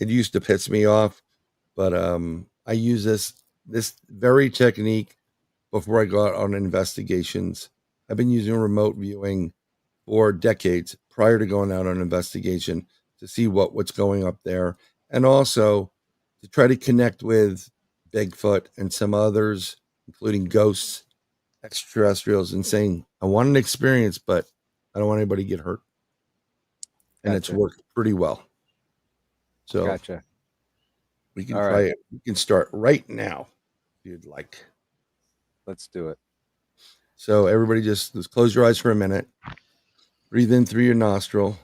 used to piss me off, but I use this very technique before I go out on investigations. I've been using remote viewing for decades prior to going out on investigation to see what's going up there, and also to try to connect with Bigfoot and some others, including ghosts, extraterrestrials, and saying, I want an experience, but I don't want anybody to get hurt. And It's worked pretty well. So gotcha. We can try it. We can start right now if you'd like. Let's do it. So everybody just close your eyes for a minute. Breathe in through your nostril.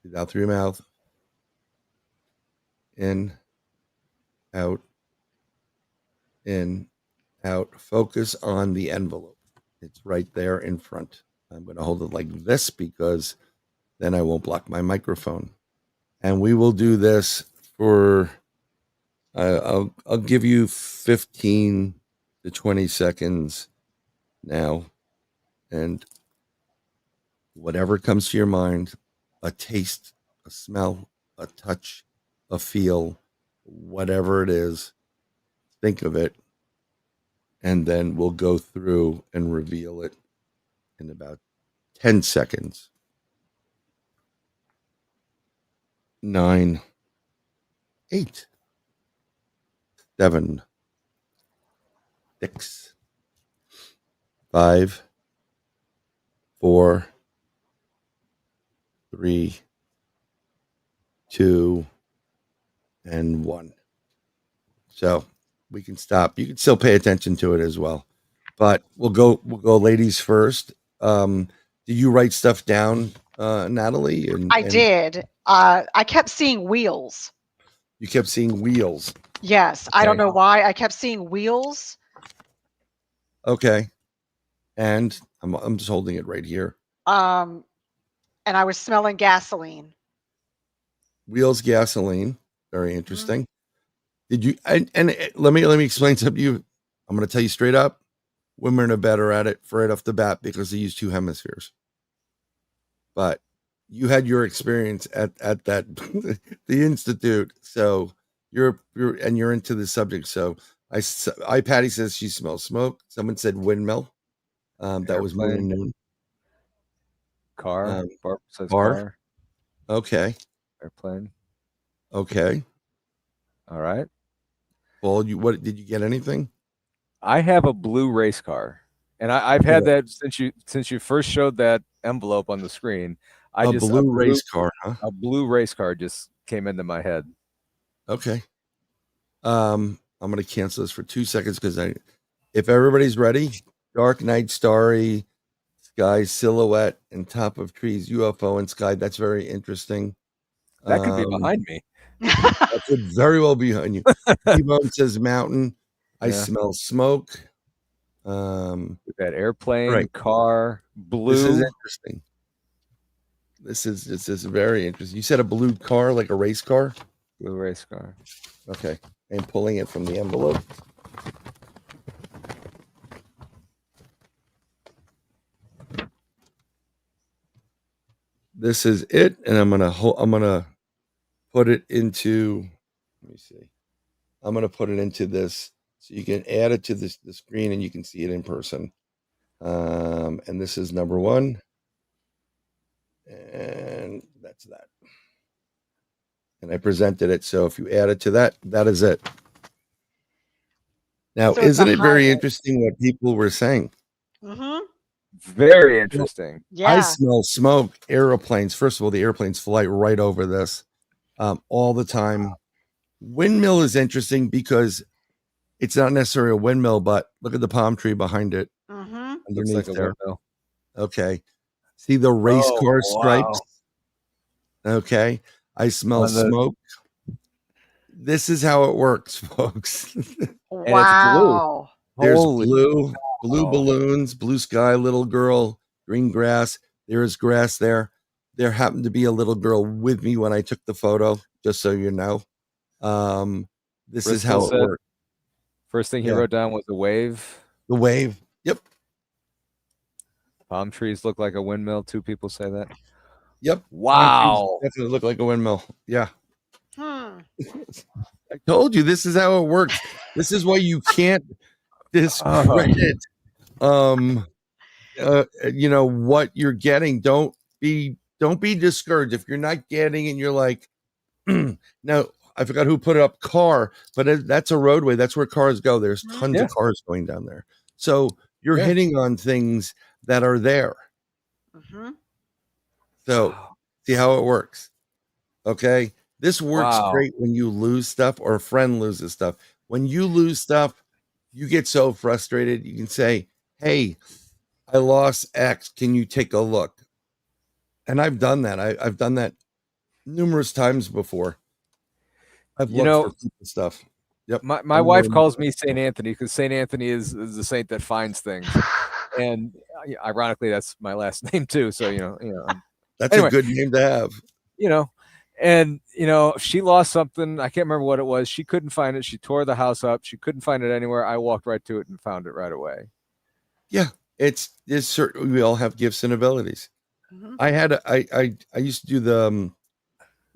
Breathe out through your mouth. In, out, in, out. Focus on the envelope. It's right there in front. I'm going to hold it like this because then I won't block my microphone. And we will do this for, I'll give you 15 to 20 seconds now. And whatever comes to your mind, a taste, a smell, a touch, a feel, whatever it is, think of it. And then we'll go through and reveal it in about 10 seconds. 9, 8, 7, 6, 5, 4, 3, 2, and 1. So we can stop. You can still pay attention to it as well, but we'll go ladies first. Do you write stuff down, Natalie? I did. I kept seeing wheels. You kept seeing wheels. Yes, I don't know why. I kept seeing wheels. Okay. And I'm just holding it right here. And I was smelling gasoline. Wheels, gasoline. Very interesting. Did you and let me explain something to you. I'm going to tell you straight up. Women are better at it right off the bat because they use 2 hemispheres. But you had your experience at that the institute, so you're into the subject. So Patty says she smells smoke. Someone said windmill. That was Moon and Noon. Car. Barb says car. car. Okay. Airplane. Okay. All right. Well, what did you get? Anything? I have a blue race car, and I've had that since you first showed that envelope on the screen. A blue race car, huh? A blue race car just came into my head. Okay. I'm going to cancel this for 2 seconds because if everybody's ready, dark night, starry sky, silhouette, and top of trees, UFO and sky. That's very interesting. That could be behind me. That could very well be behind you. T-Bone says mountain. I smell smoke. We've had airplane, car, blue. This is interesting. This is very interesting. You said a blue car, like a race car? Blue race car. Okay. I'm pulling it from the envelope. This is it, and I'm gonna put it into. Let me see. I'm gonna put it into this, so you can add it to the screen, and you can see it in person. And this is number 1, and that's that. And I presented it, so if you add it to that, that is it. Now, isn't it very interesting what people were saying? Mm-hmm. Very interesting. Yeah. I smell smoke. Airplanes. First of all, the airplanes fly right over this all the time. Windmill is interesting because it's not necessarily a windmill, but look at the palm tree behind it. Mm-hmm. Looks like a windmill. Okay. See the race car stripes? Wow. Okay. I smell smoke. This is how it works, folks. Wow. There's blue balloons, blue sky, little girl, green grass. There is grass there. There happened to be a little girl with me when I took the photo, just so you know. This is how it works. First thing he wrote down was the wave. The wave. Yep. Palm trees look like a windmill. 2 people say that. Yep. Wow. Definitely look like a windmill. Yeah. I told you this is how it works. This is why you can't discredit what you're getting. Don't be discouraged if you're not getting and you're like, now I forgot who put it up, car, but that's a roadway. That's where cars go. There's tons of cars going down there. So you're hitting on things that are there. Mm-hmm. So see how it works. Okay. This works great when you lose stuff or a friend loses stuff. When you lose stuff, you get so frustrated. You can say, hey, I lost X. Can you take a look? And I've done that. I've done that numerous times before. I've looked for stuff. Yep. My wife calls me St. Anthony because St. Anthony is the saint that finds things. And ironically, that's my last name too. So, that's a good name to have. And she lost something. I can't remember what it was. She couldn't find it. She tore the house up. She couldn't find it anywhere. I walked right to it and found it right away. Yeah, it's certain. We all have gifts and abilities. Mm-hmm. I used to do the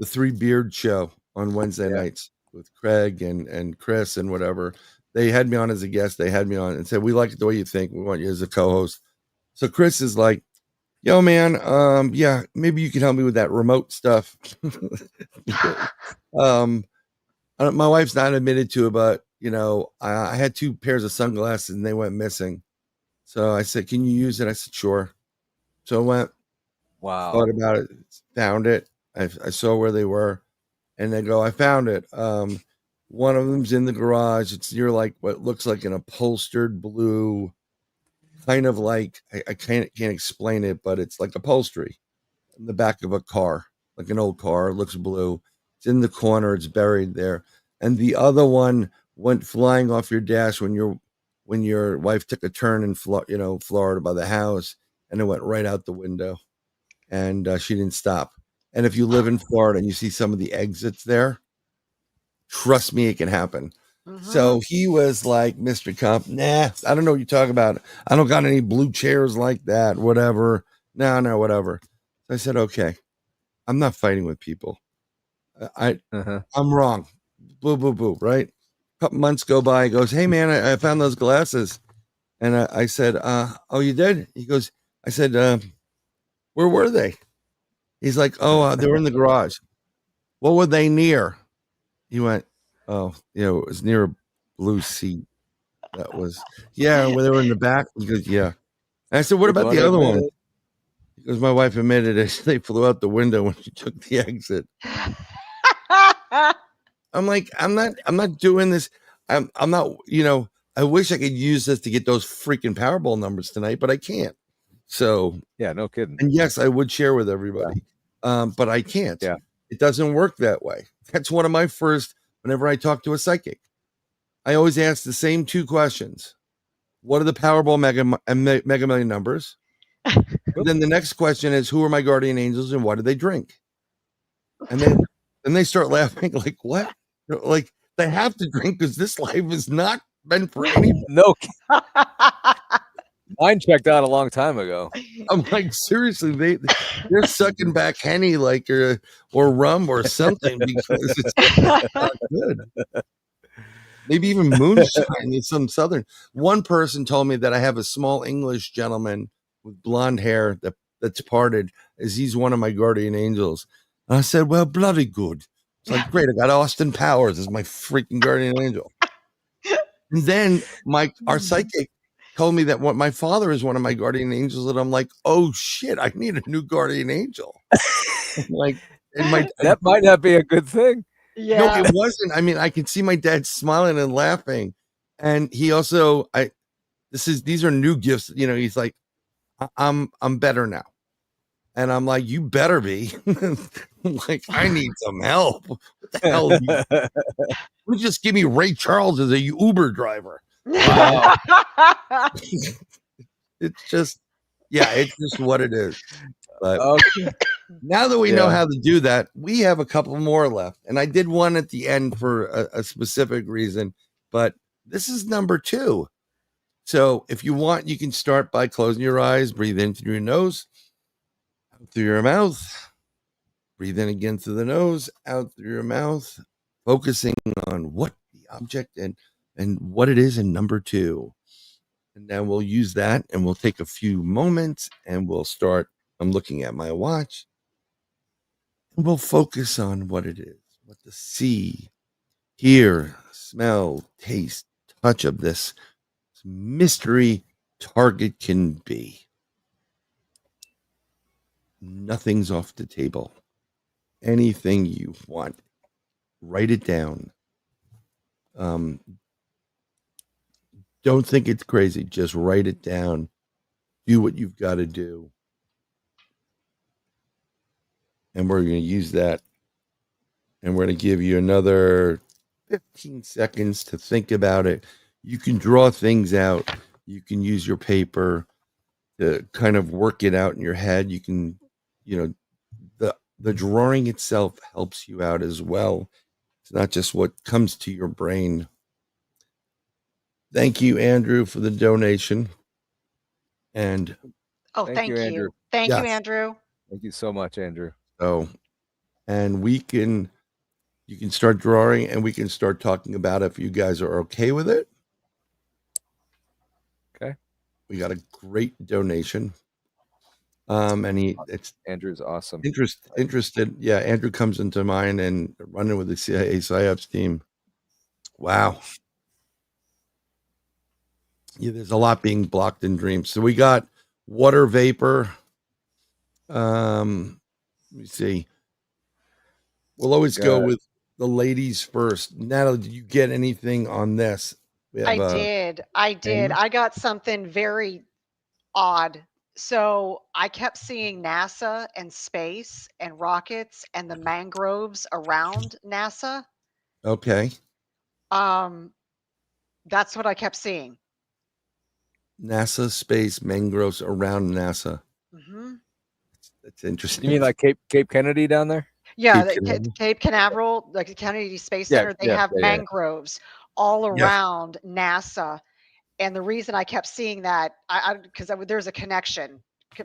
3 Beard show on Wednesday nights with Craig and Chris and whatever. They had me on as a guest. They had me on and said, we like the way you think. We want you as a co-host. So Chris is like, yo, man, maybe you can help me with that remote stuff. My wife's not admitted to it, but I had 2 pairs of sunglasses and they went missing. So I said, "Can you use it?" I said, "Sure." So I went, Wow. thought about it, found it. I saw where they were, and they go, "I found it." One of them's in the garage. It's near like what looks like an upholstered blue, kind of like I can't explain it, but it's like upholstery in the back of a car, like an old car. It looks blue. It's in the corner. It's buried there. And the other one went flying off your dash when your wife took a turn in Florida by the house, and it went right out the window, and she didn't stop. And if you live in Florida and you see some of the exits there, trust me, it can happen. So he was like, "Mr. Comp, nah, I don't know what you're talking about. I don't got any blue chairs like that, whatever. No, whatever." So I said, "Okay, I'm not fighting with people. I'm wrong. Boo, boo, boo, right?" A couple months go by. He goes, "Hey, man, I found those glasses." And I said, "Oh, you did?" He goes, I said, "Where were they?" He's like, "Oh, they were in the garage." "What were they near?" He went, "Oh, it was near a blue seat. That was, yeah, where they were in the back." He goes, "Yeah." And I said, "What about the other one?" He goes, "My wife admitted it. They flew out the window when she took the exit." I'm like, I'm not doing this. I'm not, I wish I could use this to get those freaking Powerball numbers tonight, but I can't. So, Yeah, no kidding. and yes, I would share with everybody. But I can't. Yeah. It doesn't work that way. That's one of my first, whenever I talk to a psychic, I always ask the same 2 questions. What are the Powerball Mega Million numbers? And then the next question is, who are my guardian angels and what do they drink? And then they start laughing like, what? Like, they have to drink because this life is not meant for anybody. No, mine checked out a long time ago. I'm like, seriously, they're sucking back Henny like or rum or something because it's not good. Maybe even moonshine is some southern. One person told me that I have a small English gentleman with blonde hair that's parted, as he's one of my guardian angels. And I said, "Well, bloody good." It's like, great, I got Austin Powers as my freaking guardian angel. And then our psychic told me that my father is one of my guardian angels, and I'm like, "Oh shit, I need a new guardian angel." Like, that might not be a good thing. Yeah. No, it wasn't. I mean, I could see my dad smiling and laughing, and he also, these are new gifts. He's like, I'm better now," and I'm like, "You better be." Like, I need some help. What the hell? You just give me Ray Charles as a Uber driver. Wow. It's just what it is. But Okay. now that we know how to do that, we have a couple more left. And I did one at the end for a specific reason, but this is number 2. So if you want, you can start by closing your eyes, breathe in through your nose, out through your mouth, breathe in again through the nose, out through your mouth, focusing on what the object and what it is in number 2. And then we'll use that and we'll take a few moments and we'll start. I'm looking at my watch. And we'll focus on what it is, what the see, hear, smell, taste, touch of this mystery target can be. Nothing's off the table. Anything you want, write it down. Don't think it's crazy. Just write it down. Do what you've got to do. And we're going to use that. And we're going to give you another 15 seconds to think about it. You can draw things out. You can use your paper to kind of work it out in your head. You can, the drawing itself helps you out as well. It's not just what comes to your brain. Thank you, Andrew, for the donation. And thank you, Andrew. Thank you, Andrew. Thank you so much, Andrew. So, and you can start drawing and we can start talking about it if you guys are okay with it. Okay. We got a great donation. And Andrew's awesome. Interested. Yeah, Andrew comes into mind and running with the CIA PsyOps team. Wow. Yeah, there's a lot being blocked in dreams. So we got water vapor. Let me see. We'll always go with the ladies first. Natalie, did you get anything on this? We have I did. I did. I got something very odd. So I kept seeing NASA and space and rockets and the mangroves around NASA. Okay. That's what I kept seeing. NASA space mangroves around NASA. hmm That's interesting. You mean like Cape Kennedy down there? Yeah, Cape Canaveral? Cape Canaveral, like the Kennedy Space Yeah, Center, they yeah, have yeah, yeah. mangroves all Yes. around NASA. And the reason I kept seeing that, because there's a connection.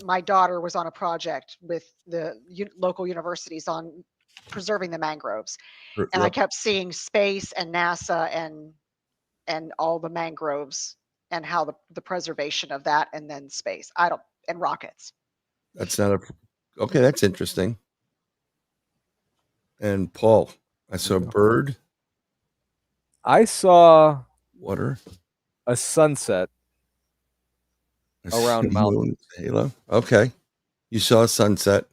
My daughter was on a project with the local universities on preserving the mangroves, and I Yep. kept seeing space and NASA and all the mangroves and how the preservation of that, and then space. And rockets. That's not a okay. That's interesting. And Paul, I saw a bird, I saw water, a sunset around mountains. halo. Okay, you saw a sunset.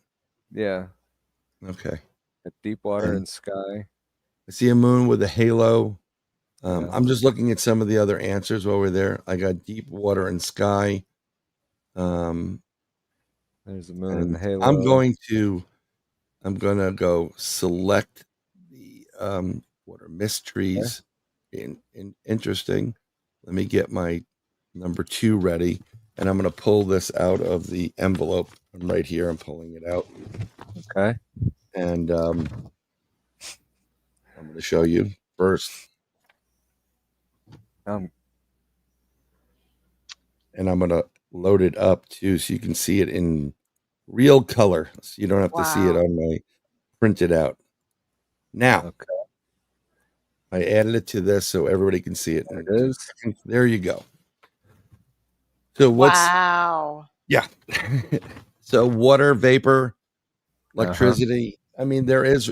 Yeah, Okay, at deep water And and sky. I see a moon with a halo. Yeah. I'm just looking at some of the other answers while we're there. I got deep water and sky. There's the moon and And the halo. I'm gonna go select the what are mysteries in interesting. Let me get my number 2 ready, and I'm gonna pull this out of the envelope. I'm right here. I'm pulling it out, Okay. and I'm gonna show you first. And I'm gonna load it up too, so you can see it in real color. So you don't have to see it Wow. on my printed out. Now, Okay. I added it to this so everybody can see it. There it is. There you go. So Wow. yeah. So water, vapor, electricity. I mean, there is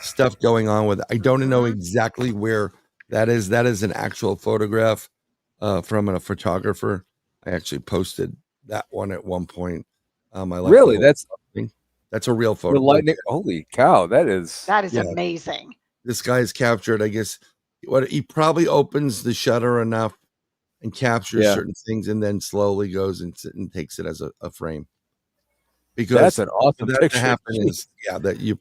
stuff going on with it. I don't know exactly where that is. That is an actual photograph from a photographer. I actually posted that one at one point. I like Really? That's a real photo. the lightning. Holy cow! That is Amazing. This guy is captured. I guess what he probably opens the shutter enough and captures certain things, and then slowly goes and takes it as a frame. Because that's an awesome that picture. to happen is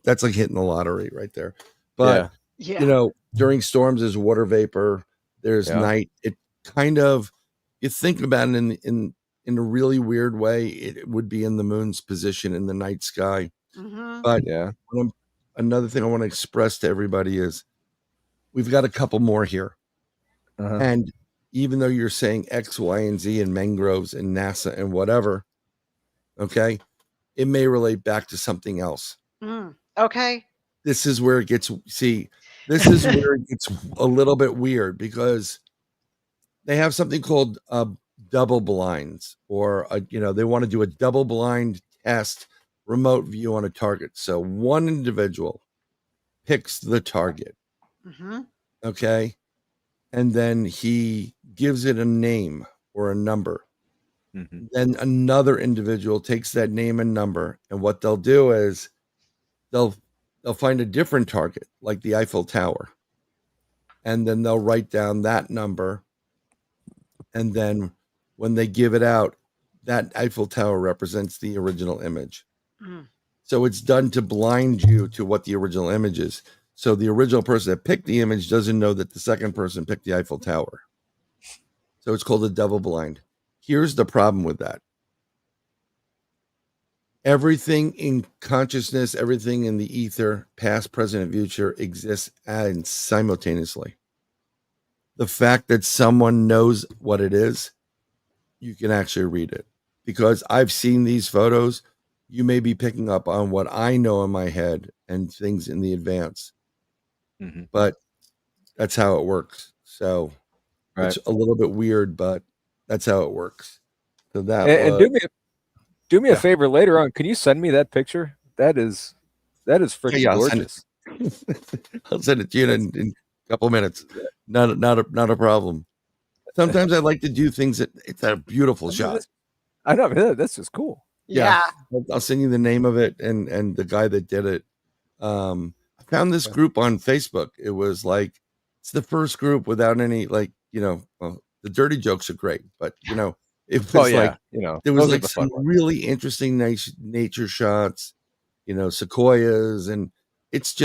that's like hitting the lottery right there. But you know, during storms, there's water vapor. There's night. It kind of, you think about it in a really weird way, it would be in the moon's position in the night sky. But another thing I want to express to everybody is we've got a couple more here. And even though you're saying X, Y, and Z and mangroves and NASA and whatever, okay, it may relate back to something else. Okay. This is where it gets, this is where it gets a little bit weird, because they have something called double blinds, or they want to do a double blind test, remote view on a target. So one individual picks the target, okay, and then he gives it a name or a number. Then another individual takes that name and number, and what they'll do is they'll find a different target, like the Eiffel Tower, and then they'll write down that number. And then when they give it out, that Eiffel Tower represents the original image. So it's done to blind you to what the original image is. So the original person that picked the image doesn't know that the second person picked the Eiffel Tower. So it's called a double blind. Here's the problem with that. Everything in consciousness, everything in the ether, past, present, and future, exists and simultaneously. The fact that someone knows what it is, you can actually read it. Because I've seen these photos, you may be picking up on what I know in my head and things in the advance. But that's how it works. So it's a little bit weird, but that's how it works. So that and do me a favor later on. Can you send me that picture? That is freaking gorgeous. I'll send it to you in a couple minutes. Not a problem. Sometimes I like to do things that it's a beautiful I mean, shot. I know that's just cool. Yeah. I'll send you the name of it and the guy that did it. I found this group on Facebook. It was like it's the first group without any well, the dirty jokes are great, but it was like there was those are like the some fun ones. really interesting nature shots, sequoias, and it's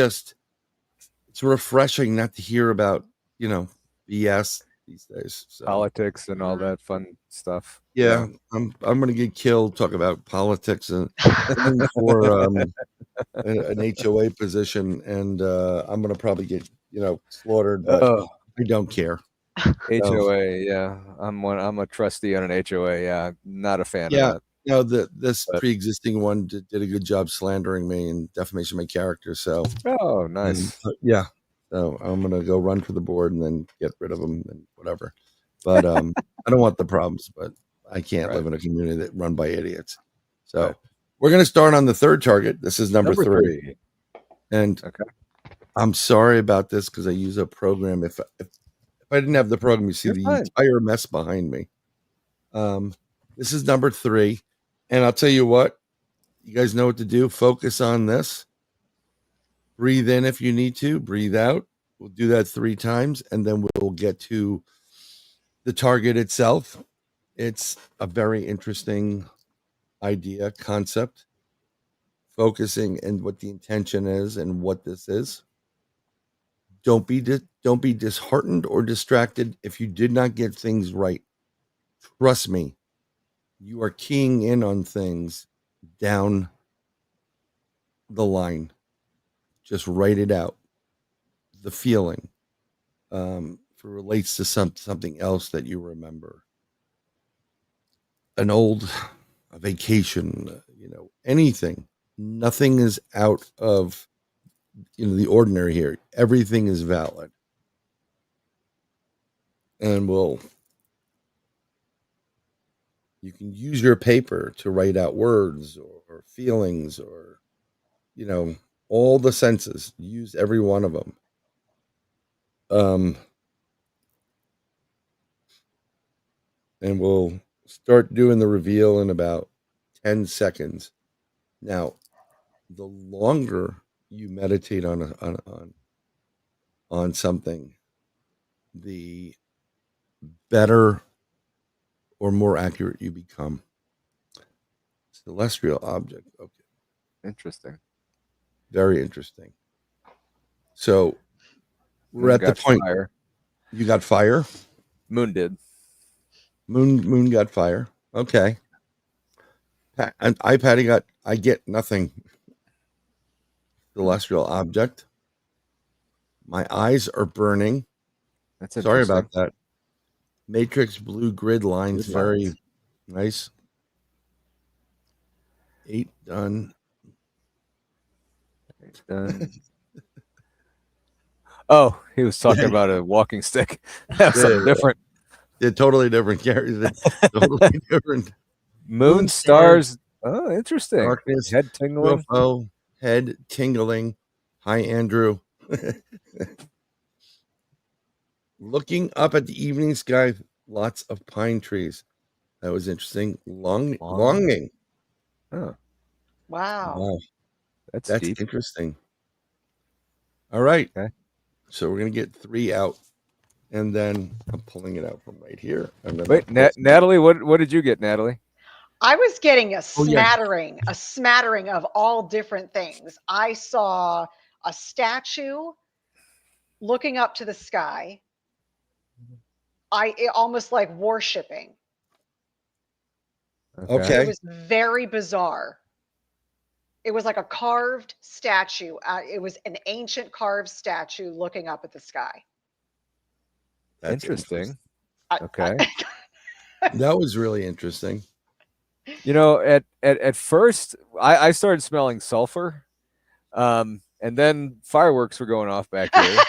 refreshing not to hear about BS these days. So Politics and all that fun stuff. yeah, I'm gonna get killed talking about politics and running for an HOA position, and I'm gonna probably get slaughtered, but I don't care. HOA, yeah. I'm a trustee on an HOA. Yeah, not a fan of that. No, this pre-existing one did a good job slandering me and defamation of my character. So nice. So I'm gonna go run for the board and then get rid of them and whatever. But I don't want the problems, but I can't live in a community that run by idiots. So we're gonna start on the third target. This is number three. And I'm sorry about this because I use a program. If I didn't have the program, you see entire mess behind me. This is number 3. And I'll tell you what, you guys know what to do. Focus on this. Breathe in if you need to. Breathe out. We'll do that 3 times, and then we'll get to the target itself. It's a very interesting idea, concept. Focusing and what the intention is and what this is. Don't be disheartened or distracted if you did not get things right. Trust me, you are keying in on things down the line. Just write it out. The feeling, if it relates to something else that you remember, a vacation, anything. Nothing is out of the ordinary here. Everything is valid. And you can use your paper to write out words or feelings or, all the senses. Use every one of them. And we'll start doing the reveal in about 10 seconds. Now, the longer you meditate on something, the better or more accurate you become. Celestial object. Okay. Interesting. Very interesting. So we're at the point. Fire. You got fire? Moon did. Moon got fire. Okay. And I get nothing. Celestial object. My eyes are burning. That's sorry about that. Matrix blue grid lines. Very nice. 8 done. 8 done. Oh, he was talking about a walking stick. That's something different. Yeah, totally different. Totally different. Moon, stars. Oh, interesting. Darkness. Head tingling. UFO. Head tingling. Hi, Andrew. Looking up at the evening sky, lots of pine trees. That was interesting. Longing. Oh. Wow. That's deep. Interesting. All right. Okay. So we're going to get 3 out. And then I'm pulling it out from right here. And then wait, Natalie, what did you get, Natalie? I was getting a smattering of all different things. I saw a statue looking up to the sky. Almost like worshiping. Okay. It was very bizarre. It was like a carved statue. It was an ancient carved statue looking up at the sky. That's interesting. Okay. That was really interesting. At first, I started smelling sulfur, and then fireworks were going off back here.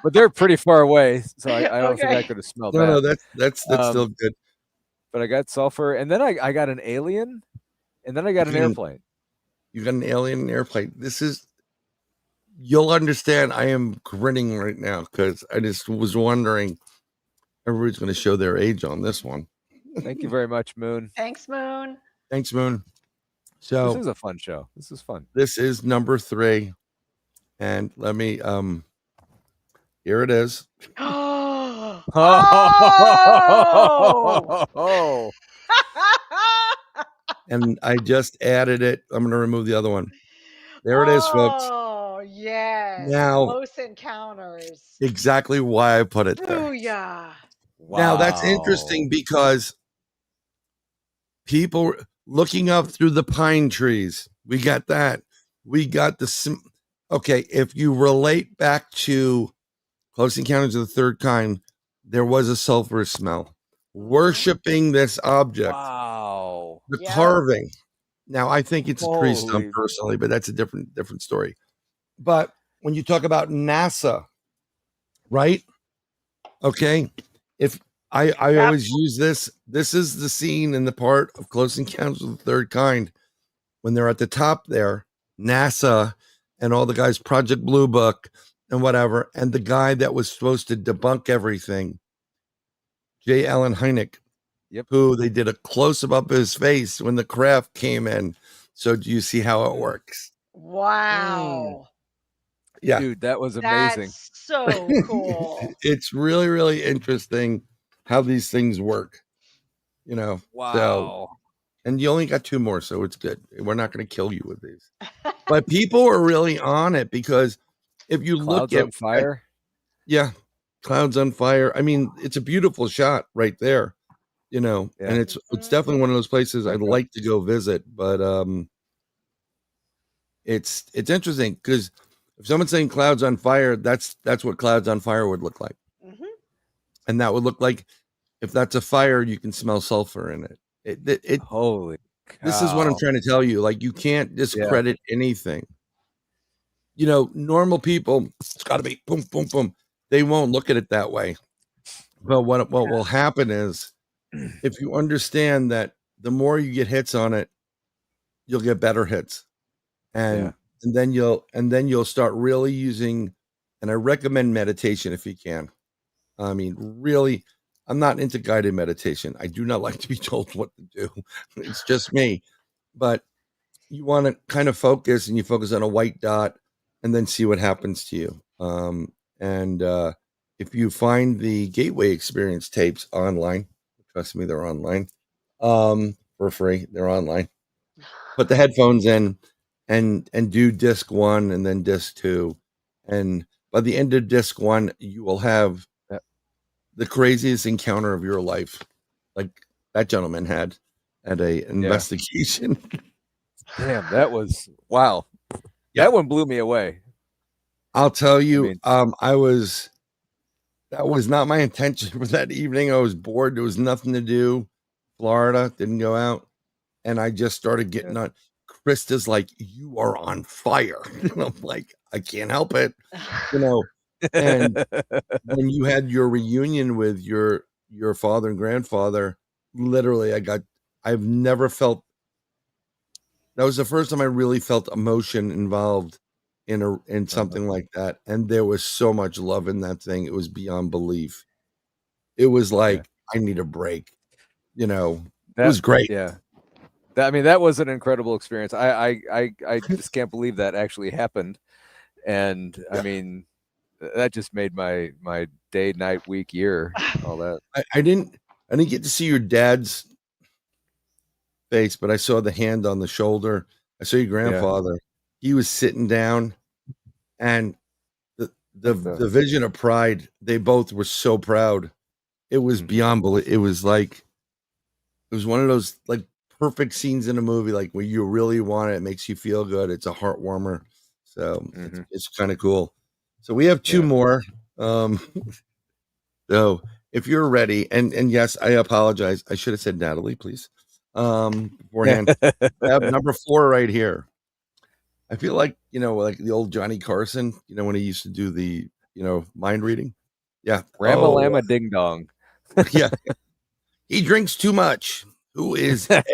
But they're pretty far away, so I don't think I could have smelled that. No, that's still good. But I got sulfur, and then I got an alien, and then I got an airplane. You got an alien and airplane. You'll understand. I am grinning right now because I just was wondering everybody's going to show their age on this one. Thank you very much, Moon. Thanks, Moon. Thanks, Moon. So this is a fun show. This is fun. This is number 3. And let me here it is. Oh! And I just added it. I'm going to remove the other one. There it is, folks. Oh, yes. Now, Close encounters. Exactly why I put it there. Booyah. Wow. Now, that's interesting because people looking up through the pine trees. We got that. We got the... Okay, if you relate back to Close Encounters of the Third Kind, there was a sulfur smell. Worshiping this object. Wow. The carving. Now, I think it's a tree stump Holy- personally, but that's a different story. But when you talk about NASA, right? Okay. If I always use this is the scene in the part of Close Encounters of the Third Kind when they're at the top there, NASA and all the guys, Project Blue Book and whatever, and the guy that was supposed to debunk everything, J. Allen Hynek, who they did a close-up of his face when the craft came in. So do you see how it works? Wow. Yeah. Dude, that was amazing. That's so cool. It's really, really interesting how these things work. You know. Wow. So, and you only got 2 more, so it's good. We're not going to kill you with these. But people are really on it because if you Clouds look on fire. Yeah. Clouds on fire. I mean, it's a beautiful shot right there. You know, Yeah. and it's definitely one of those places I'd like to go visit, but it's interesting because if someone's saying clouds on fire, that's what clouds on fire would look like. Mm-hmm. And that would look like if that's a fire, you can smell sulfur in it. It Holy cow. This is what I'm trying to tell you. Like, you can't discredit anything. You know, normal people, it's got to be boom, boom, boom. They won't look at it that way. But what will happen is, if you understand that the more you get hits on it, you'll get better hits. And then you'll start really using, and I recommend meditation if you can. I mean, really, I'm not into guided meditation. I do not like to be told what to do. It's just me. But you want to kind of focus, and you focus on a white dot and then see what happens to you. If you find the Gateway Experience tapes online, trust me, they're online for free. They're online. Put the headphones in and do disc 1 and then disc 2. And by the end of disc 1, you will have the craziest encounter of your life, like that gentleman had at a investigation. Damn, that was wow. That one blew me away. I'll tell you, that was not my intention for that evening. I was bored. There was nothing to do. Florida, didn't go out. And I just started getting on. Krista's like, "You are on fire." And I'm like, I can't help it. You know, and when you had your reunion with your father and grandfather, literally, I've never felt, that was the first time I really felt emotion involved in something like that. And there was so much love in that thing. It was beyond belief. It was like, I need a break. You know, it was great. Yeah. I mean, that was an incredible experience. I just can't believe that actually happened. And I mean, that just made my day, night, week, year, all that. I didn't get to see your dad's face, but I saw the hand on the shoulder. I saw your grandfather. He was sitting down, and the vision of pride. They both were so proud. It was beyond belief. It was like, it was one of those like perfect scenes in a movie, like where you really want it. It makes you feel good. It's a heart warmer. So it's kind of cool. So we have 2 more. So if you're ready, and yes, I apologize. I should have said Natalie, please. Beforehand. I have number 4 right here. I feel like, you know, like the old Johnny Carson, you know, when he used to do the, you know, mind reading. Yeah. Ramalama ding dong. Yeah. He drinks too much. Who is Ed?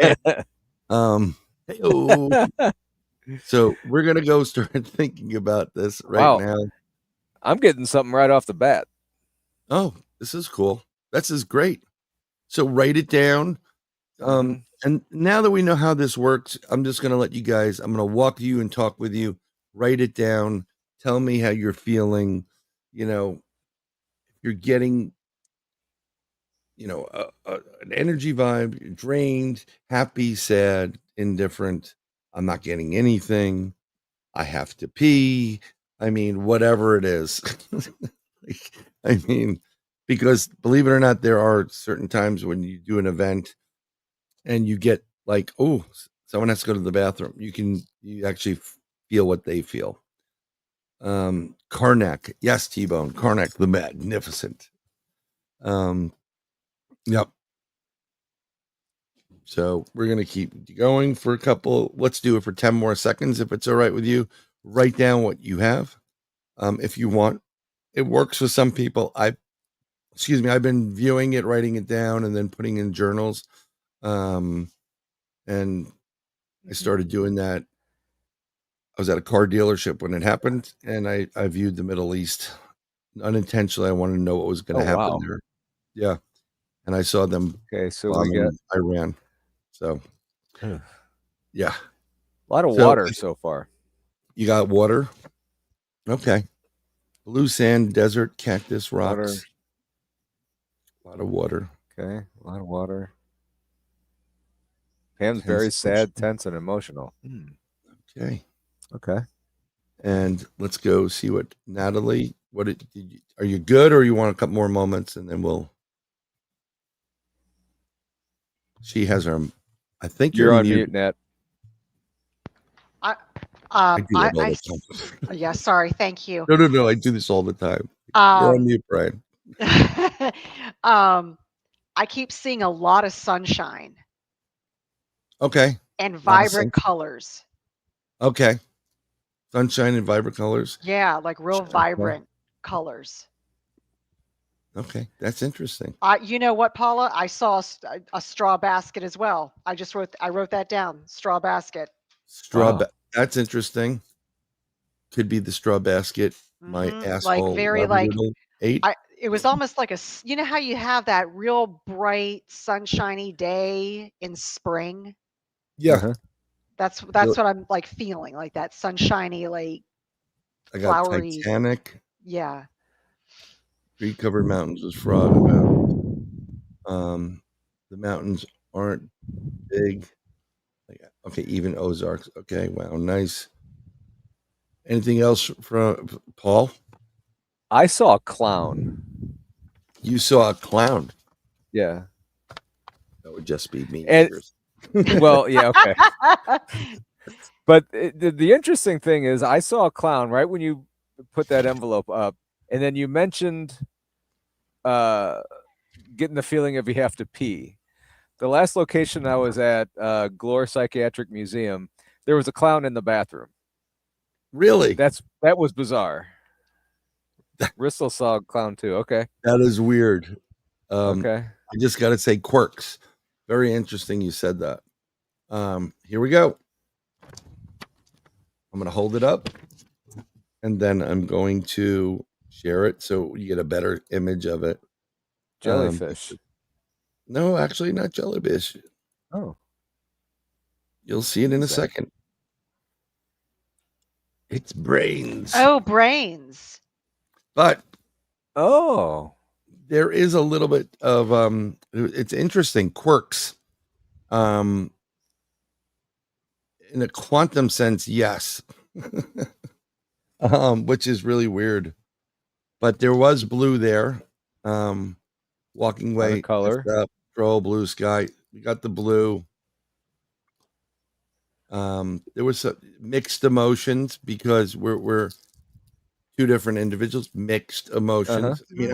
Hey-o. So we're gonna go start thinking about this right now. I'm getting something right off the bat. Oh, this is cool. This is great. So write it down. And now that we know how this works, I'm just going to let you guys, I'm going to walk you and talk with you, write it down. Tell me how you're feeling. You know, you're getting, you know, an energy vibe, you're drained, happy, sad, indifferent. I'm not getting anything. I have to pee. I mean, whatever it is. I mean, because believe it or not, there are certain times when you do an event and you get like, oh, someone has to go to the bathroom. You actually feel what they feel. Karnak, yes, T-Bone, Karnak the Magnificent. Yep. So we're gonna keep going for a couple. Let's do it for 10 more seconds if it's all right with you. Write down what you have, if you want. It works for some people. I've been viewing it, writing it down, and then putting in journals. And I started doing that. I was at a car dealership when it happened, and I viewed the Middle East unintentionally. I wanted to know what was going to happen there. Yeah, and I saw them. Okay, so we bombing got Iran. So, yeah, a lot of water so far. You got water. Okay, blue sand, desert, cactus, rocks. Water. A lot of water. Okay, a lot of water. Pam's very sad, tense, and emotional. Okay. Okay. And let's go see what Natalie. Are you good, or you want a couple more moments and then we'll? She has her. I think you're on mute, Nat. Yeah, sorry. Thank you. No. I do this all the time. You're on mute, Brian. I keep seeing a lot of sunshine. Okay. And vibrant colors. Okay. Sunshine and vibrant colors. Yeah, like real vibrant colors. Okay, that's interesting. You know what, Paula? I saw a straw basket as well. I wrote that down. Straw basket. That's interesting. Could be the straw basket. My asshole. Like very like 8. It was almost like you know how you have that real bright sunshiny day in spring? Yeah. That's what I'm like feeling, like that sunshiny, like I got flowery. Titanic. Yeah. Tree covered mountains was fraud about. The mountains aren't big. Okay, even Ozarks. Okay, wow, nice. Anything else from Paul? I saw a clown. You saw a clown? Yeah. That would just be me. Well, yeah, okay. But the interesting thing is I saw a clown right when you put that envelope up, and then you mentioned getting the feeling of you have to pee. The last location I was at, Glore Psychiatric Museum, there was a clown in the bathroom. Really? That was bizarre. Bristol saw a clown too. Okay. That is weird. Okay. I just got to say quirks. Very interesting you said that. Here we go. I'm going to hold it up, and then I'm going to share it so you get a better image of it. Jellyfish. No, actually not jellyfish. Oh. You'll see it in a second. It's brains. Oh, brains. But there is a little bit of it's interesting quirks. In a quantum sense, yes. Which is really weird. But there was blue there. Walking way color. Troll, blue sky. We got the blue. There was some mixed emotions because we're two different individuals, mixed emotions. I mean,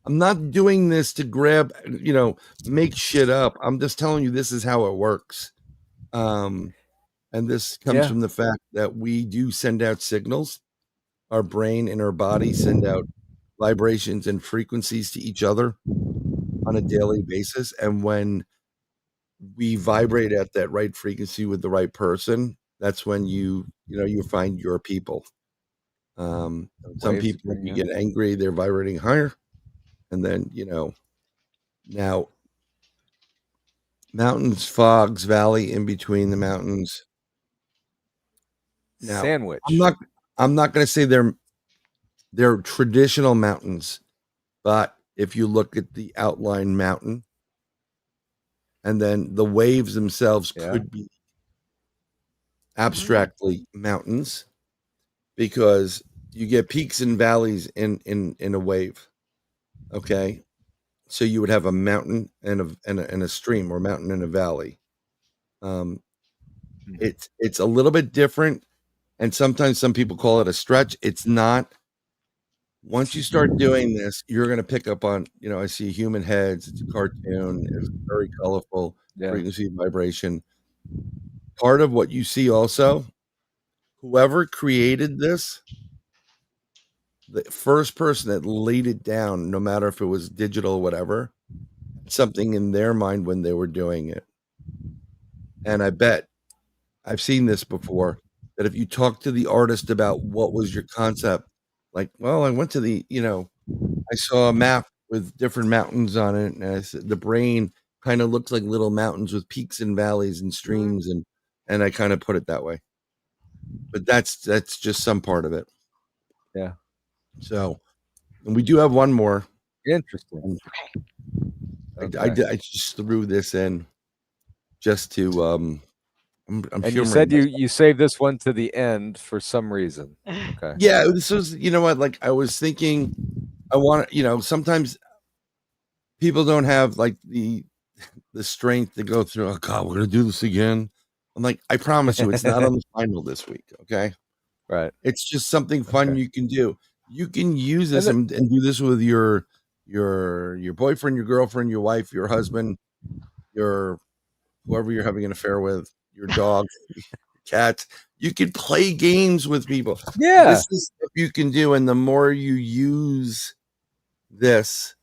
I'm not doing this to grab, make shit up. I'm just telling you this is how it works. And this comes from the fact that we do send out signals. Our brain and our body send out vibrations and frequencies to each other on a daily basis. And when we vibrate at that right frequency with the right person, that's when you find your people. Some people, you get angry, they're vibrating higher. And then, Now, mountains, fogs, valley in between the mountains. Now, Sandwich. I'm not going to say they're traditional mountains, but if you look at the outline mountain, and then the waves themselves could be abstractly mountains, because you get peaks and valleys in a wave. Okay, so you would have a mountain and a stream, or mountain and a valley. It's a little bit different, and sometimes some people call it a stretch. It's not. Once you start doing this, you're going to pick up on, I see human heads. It's a cartoon. It's very colorful, frequency, vibration. Part of what you see also, whoever created this, the first person that laid it down, no matter if it was digital or whatever, something in their mind when they were doing it. And I bet I've seen this before, that if you talk to the artist about what was your concept, like, well, I went to I saw a map with different mountains on it, and I said the brain kind of looks like little mountains with peaks and valleys and streams, and I kind of put it that way. But that's just some part of it. Yeah. So, and we do have one more. Interesting. Okay. I just threw this in just to I'm and you said you saved this one to the end for some reason. Okay. Yeah, this was, what, like, I was thinking, I want to, sometimes people don't have like the strength to go through, oh God, we're gonna do this again. I'm like, I promise you, it's not on the final this week. Okay. Right. It's just something fun you can do. You can use this and do this with your boyfriend, your girlfriend, your wife, your husband, your whoever you're having an affair with, your dog, your cats. You can play games with people. Yeah. This is stuff you can do. And the more you use this,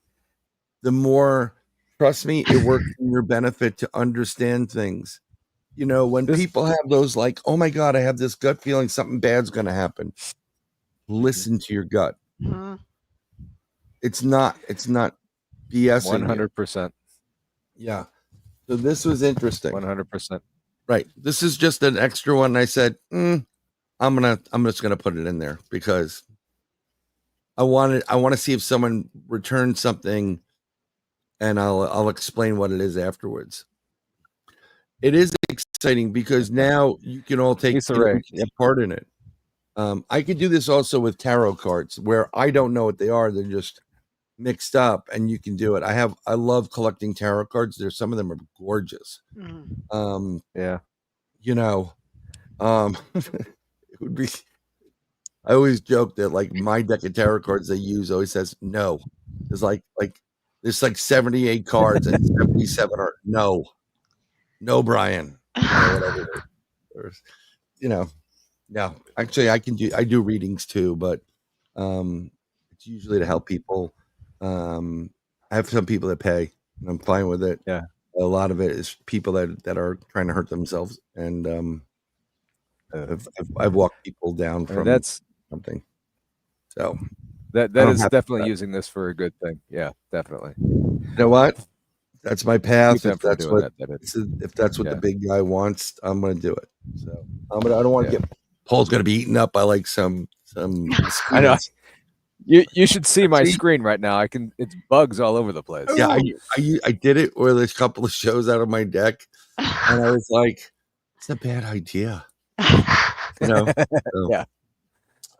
the more, trust me, it works in your benefit to understand things. When people have those, like, oh my God, I have this gut feeling something bad's going to happen. Listen to your gut. It's not BSing. 100%. Yeah. So this was interesting. 100%. Right. This is just an extra one. I said, I'm just gonna put it in there because I want to see if someone returns something, and I'll explain what it is afterwards. It is exciting because now you can all take part in it. I could do this also with tarot cards where I don't know what they are. They're just mixed up, and you can do it. I love collecting tarot cards. There's some of them are gorgeous. Yeah. It would be, I always joke that like my deck of tarot cards they use always says no. There's like there's like 78 cards and 77 are no, Brian. No, actually I do readings too, but it's usually to help people. I have some people that pay, and I'm fine with it. Yeah. A lot of it is people that are trying to hurt themselves, and I've walked people down from something. So that is definitely using this for a good thing. Yeah, definitely. You know what? That's my path. If that's what the big guy wants, I'm going to do it. So I don't want to get Paul's going to be eaten up by like some. I know. You should see my screen right now. It's bugs all over the place. Yeah, I did it with a couple of shows out of my deck, and I was like, it's a bad idea. So, yeah.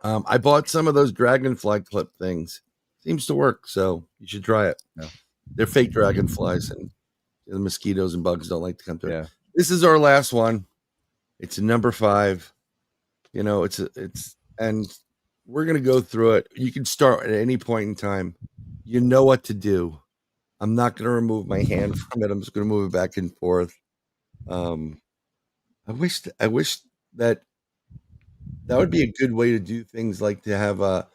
I bought some of those dragonfly clip things. Seems to work, so you should try it. Yeah. They're fake dragonflies, and the mosquitoes and bugs don't like to come through. Yeah. This is our last one. It's number 5. And we're gonna go through it. You can start at any point in time. You know what to do. I'm not gonna remove my hand from it. I'm just gonna move it back and forth. I wish that would be a good way to do things, like to have a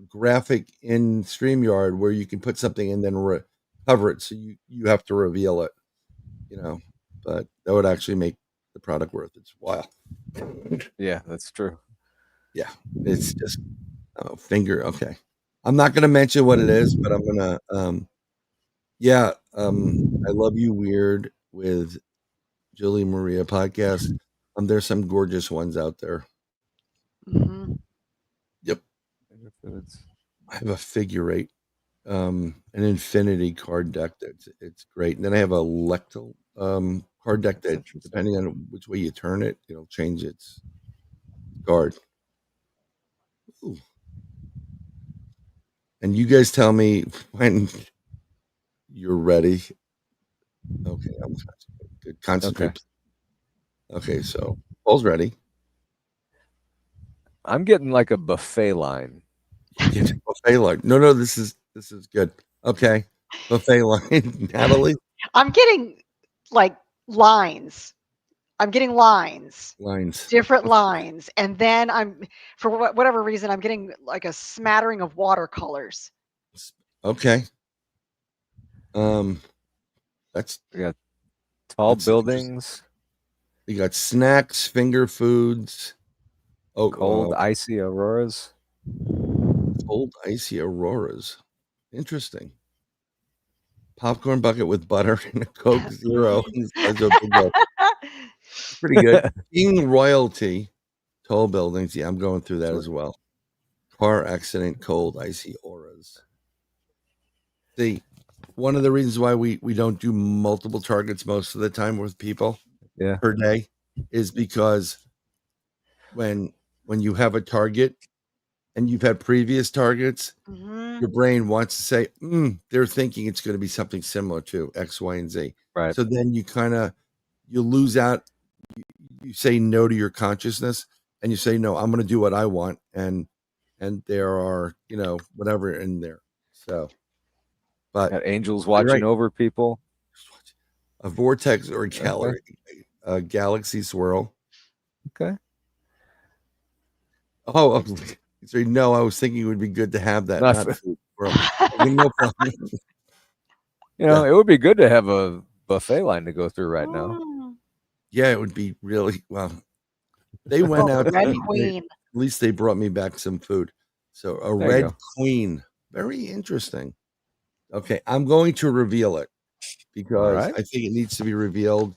graphic in StreamYard where you can put something and then cover it, so you have to reveal it. But that would actually make the product worth its while. Yeah, that's true. Yeah, it's just finger. Okay, I'm not going to mention what it is, but I'm going to Yeah, I Love You Weird with Julie Maria podcast. There's some gorgeous ones out there. Mhm. Yep. It's- I have a figure eight, an infinity card deck it's great. And then I have a lectal card deck That's that, interesting. depending on which way you turn it, it'll change its card. Ooh. And you guys tell me when you're ready. Okay, I'm good. Concentrate. Okay, so Paul's ready. I'm getting like a buffet line. You get a buffet line. No, this is good. Okay, buffet line. Natalie, I'm getting like lines. I'm getting lines, lines. different lines, and then for whatever reason, I'm getting like a smattering of watercolors. Okay. That's We got tall interesting. buildings, You got snacks, finger foods. Oh, cold, icy auroras. cold, icy auroras. Interesting. Popcorn bucket with butter and a Coke Zero. Pretty good. King royalty, tall buildings. Yeah, I'm going through that as well. Car accident, cold, icy auras. See, one of the reasons why we don't do multiple targets most of the time with people Yeah. per day is because when you have a target and you've had previous targets, Mhm. your brain wants to say, they're thinking it's going to be something similar to X, Y, and Z. Right. So then you lose out. You say no to your consciousness and you say, no, I'm going to do what I want. And there are, whatever in there. So, but Got angels watching right. over people. A vortex or a galaxy swirl. Okay. Oh, sorry. No, I was thinking it would be good to have that. Not Not food. No problem. it would be good to have a buffet line to go through right now. Yeah, it would be really well. They went out. Red Queen. At least they brought me back some food. So a There you red go. queen. Very interesting. Okay, I'm going to reveal it because right. I think it needs to be revealed.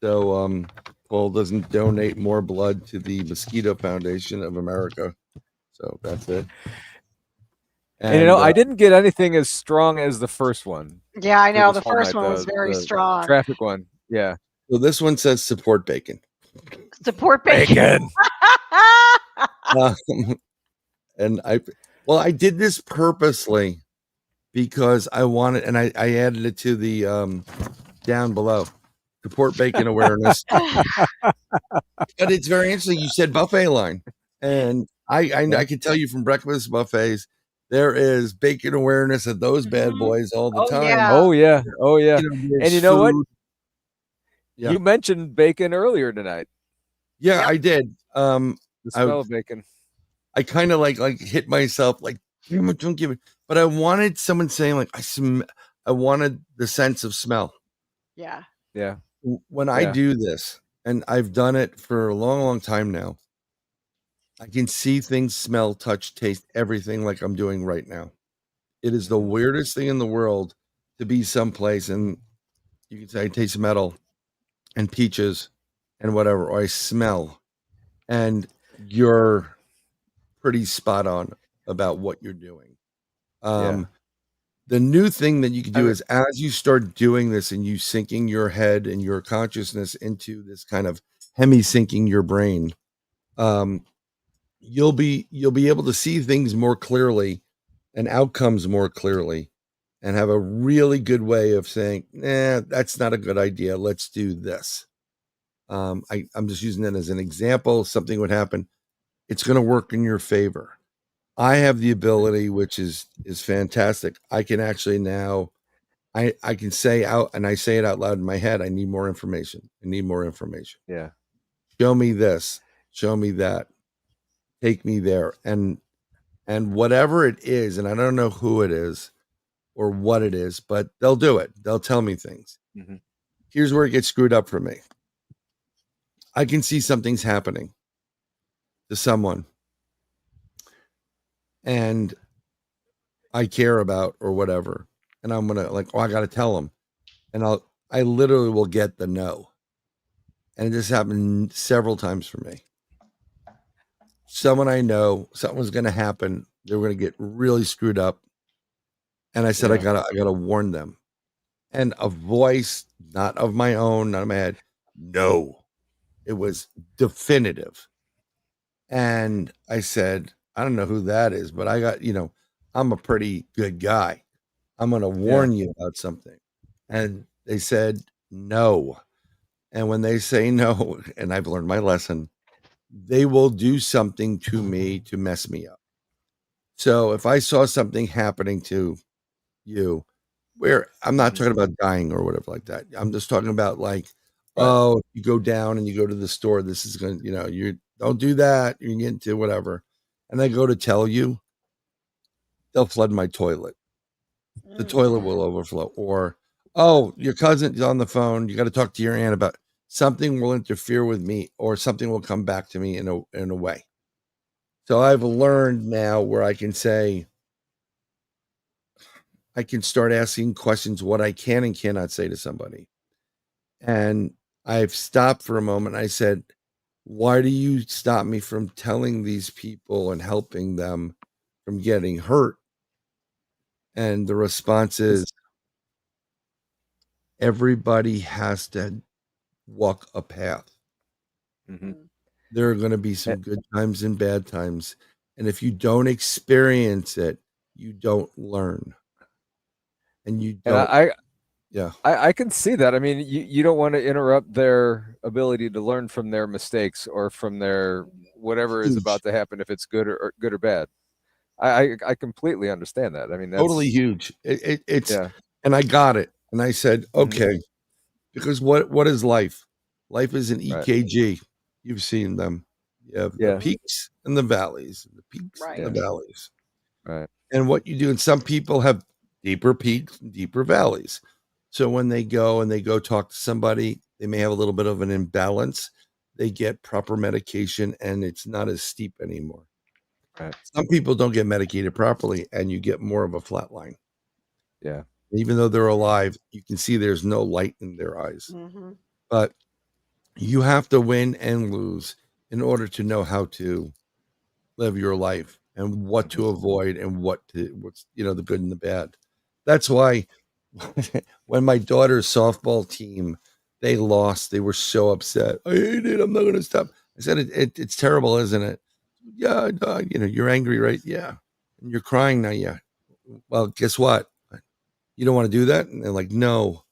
So Paul doesn't donate more blood to the Mosquito Foundation of America. So that's it. And I didn't get anything as strong as the first one. Yeah, I for know. this The whole first night, one was very the strong. traffic one. Yeah. So this one says support bacon. Support bacon. And I did this purposely because I wanted, and I added it to the down below, support bacon awareness. But it's very interesting. You said buffet line, and I can tell you from breakfast buffets, there is bacon awareness at those bad boys all the time. Yeah. Oh yeah. Oh yeah. And you know what? Yeah. You mentioned bacon earlier tonight. Yeah, I did. The smell of bacon. I kind of like hit myself like, don't give it. But I wanted someone saying like, I wanted the sense of smell. Yeah. Yeah. When I do this, and I've done it for a long, long time now, I can see things, smell, touch, taste, everything like I'm doing right now. It is the weirdest thing in the world to be someplace and you can say I taste metal and peaches and whatever, or I smell, and you're pretty spot on about what you're doing. The new thing that you can do is as you start doing this and you syncing your head and your consciousness into this kind of hemi-syncing your brain, you'll be able to see things more clearly and outcomes more clearly and have a really good way of saying, that's not a good idea. Let's do this. I'm just using that as an example. Something would happen. It's going to work in your favor. I have the ability, which is fantastic. I can actually now, I can say out, and I say it out loud in my head. I need more information. I need more information. Yeah. Show me this. Show me that. Take me there. And whatever it is, and I don't know who it is or what it is, but they'll do it. They'll tell me things. Mm-hmm. Here's where it gets screwed up for me. I can see something's happening to someone and I care about or whatever. and I'm gonna like, oh, I gotta tell them, and I literally will get the no, and this happened several times for me. Someone I know, something was gonna happen. They were gonna get really screwed up, and I said, I gotta warn them, and a voice, not of my own, not of my head, no, it was definitive, and I said, I don't know who that is, but I got, I'm a pretty good guy. I'm going to warn you about something. And they said no. And when they say no, and I've learned my lesson, they will do something to me to mess me up. So if I saw something happening to you, where I'm not talking about dying or whatever like that. I'm just talking about like, oh, you go down and you go to the store, this is going to, you don't do that. You get into whatever. And I go to tell you, they'll flood my toilet. The toilet will overflow. Or, oh, your cousin's on the phone. You got to talk to your aunt about something will interfere with me, or something will come back to me in a way. So I've learned now where I can say, I can start asking questions what I can and cannot say to somebody. And I've stopped for a moment. I said, why do you stop me from telling these people and helping them from getting hurt? And the response is, everybody has to walk a path. There are going to be some good times and bad times. And if you don't experience it, you don't learn. And you don't. And I can see that. I mean, you don't want to interrupt their ability to learn from their mistakes or from their whatever is about to happen, if it's good or bad. I completely understand that. I mean, that's totally huge. It's and I got it. And I said, okay, because what is life? Life is an EKG. You've seen them. You have the peaks and the valleys, the peaks and the valleys. Right. And what you do, and some people have deeper peaks and deeper valleys. So when they go talk to somebody, they may have a little bit of an imbalance. They get proper medication and it's not as steep anymore. Right. Some people don't get medicated properly and you get more of a flat line. Yeah. Even though they're alive, you can see there's no light in their eyes. But you have to win and lose in order to know how to live your life and what to avoid and what's the good and the bad. That's why when my daughter's softball team, they lost, they were so upset. I hate it. I'm not going to stop. I said, it's terrible, isn't it? Yeah, you're angry, right? Yeah. And you're crying now. Yeah. Well, guess what? You don't want to do that? And they're like, no,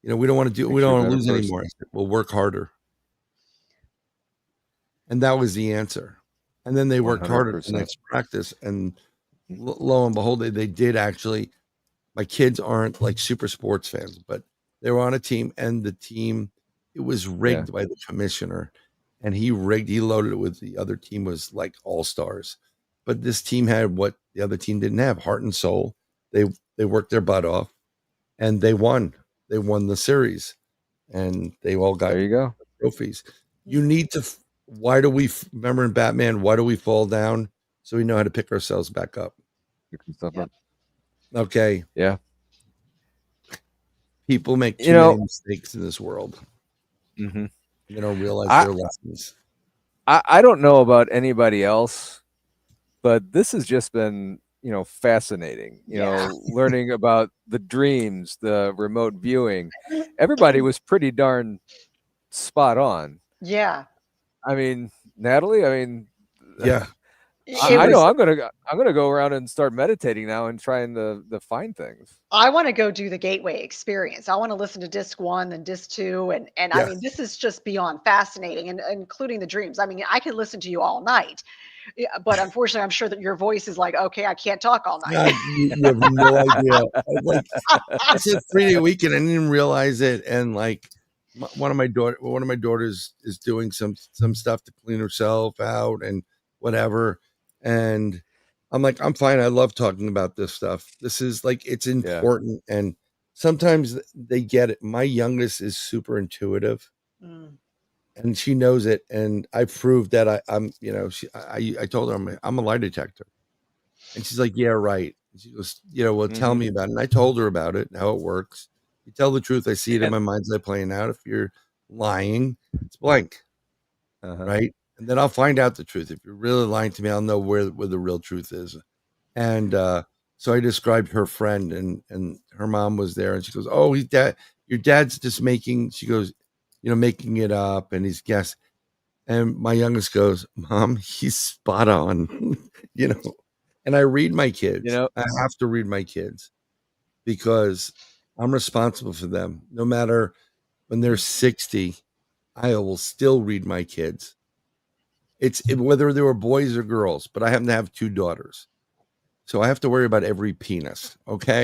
we don't want to we don't want to lose anymore. I said, we'll work harder. And that was the answer. And then they worked harder at the next practice. And lo and behold, they did actually. My kids aren't like super sports fans, but they were on a team, and the team, it was rigged by the commissioner, and he loaded it with the other team was like all-stars. But this team had what the other team didn't have, heart and soul. They worked their butt off, and they won. They won the series, and they all got trophies. You need to. Why do we remember in Batman? Why do we fall down? So we know how to pick ourselves back up. Okay. Yeah. People make too many mistakes in this world. They don't realize their lessons. I don't know about anybody else, but this has just been, fascinating, learning about the dreams, the remote viewing. Everybody was pretty darn spot on. Yeah. I mean, Natalie, yeah. I know I'm gonna go around and start meditating now and trying to find things. I want to go do the gateway experience. I want to listen to disc 1 and disc 2, and I mean, this is just beyond fascinating, and including the dreams. I mean, I could listen to you all night, but unfortunately, I'm sure that your voice is like, okay, I can't talk all night. You have no idea. It's a 3-day weekend. I didn't even realize it, and like one of my daughters is doing some stuff to clean herself out and whatever. And I'm like, I'm fine. I love talking about this stuff. This is like, it's important. And sometimes they get it. My youngest is super intuitive and she knows it. And I proved that I told her I'm a lie detector. And she's like, yeah, right. And she goes, well, tell Mhm. me about it. And I told her about it and how it works. You tell the truth, I see it in my mind's eye playing out. If you're lying, it's blank, Uh-huh. right? And then I'll find out the truth. If you're really lying to me, I'll know where the real truth is. And so I described her friend, and her mom was there, and she goes, "Oh, your dad's just making." She goes, making it up, and he's guessing. And my youngest goes, "Mom, he's spot on," And I read my kids. I have to read my kids because I'm responsible for them. No matter when they're 60, I will still read my kids. Whether they were boys or girls, but I happen to have 2 daughters. So I have to worry about every penis, okay?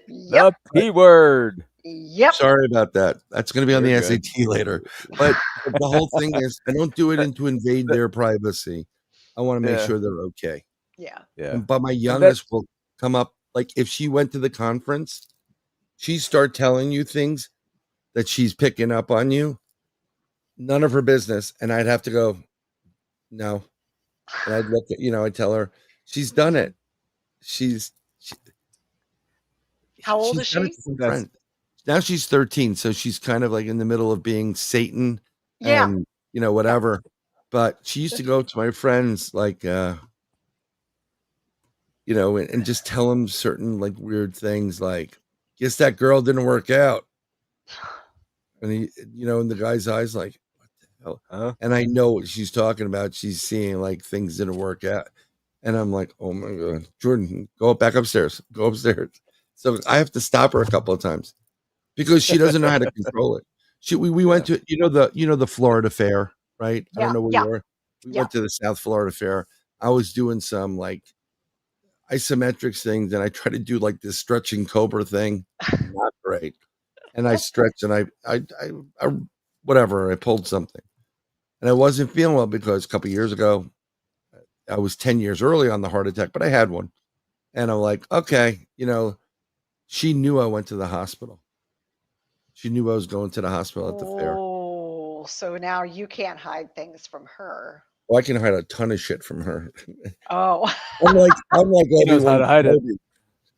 The P word. Yep. Sorry about that. That's going to be on the You're good. SAT later. But the whole thing is, I don't do it to invade their privacy. I want to make Yeah. sure they're okay. Yeah. Yeah. But my youngest will come up, like if she went to the conference, she start telling you things that she's picking up on you. None of her business. And I'd have to go, no. And I'd look at, I'd tell her, she's done it. How old she's is done she? it to some friend. Now she's 13, so she's kind of like in the middle of being Satan and whatever. But she used to go to my friends like and just tell them certain like weird things like, guess that girl didn't work out. And he, in the guy's eyes, like, what the hell? Uh-huh. And I know what she's talking about. She's seeing like things didn't work out. And I'm like, oh my God, Jordan, go back upstairs. Go upstairs. So I have to stop her a couple of times because she doesn't know how to control it. We went to the Florida Fair, right? I don't know where you are. We went to the South Florida Fair. I was doing some like isometrics things, and I tried to do like this stretching cobra thing. Not great. And I stretched, and I whatever. I pulled something, and I wasn't feeling well because a couple of years ago, I was 10 years early on the heart attack, but I had one, and I'm like, okay, she knew I went to the hospital. She knew I was going to the hospital at the fair. Oh, so now you can't hide things from her. Well, I can hide a ton of shit from her. Oh. I'm like He knows how to hide it.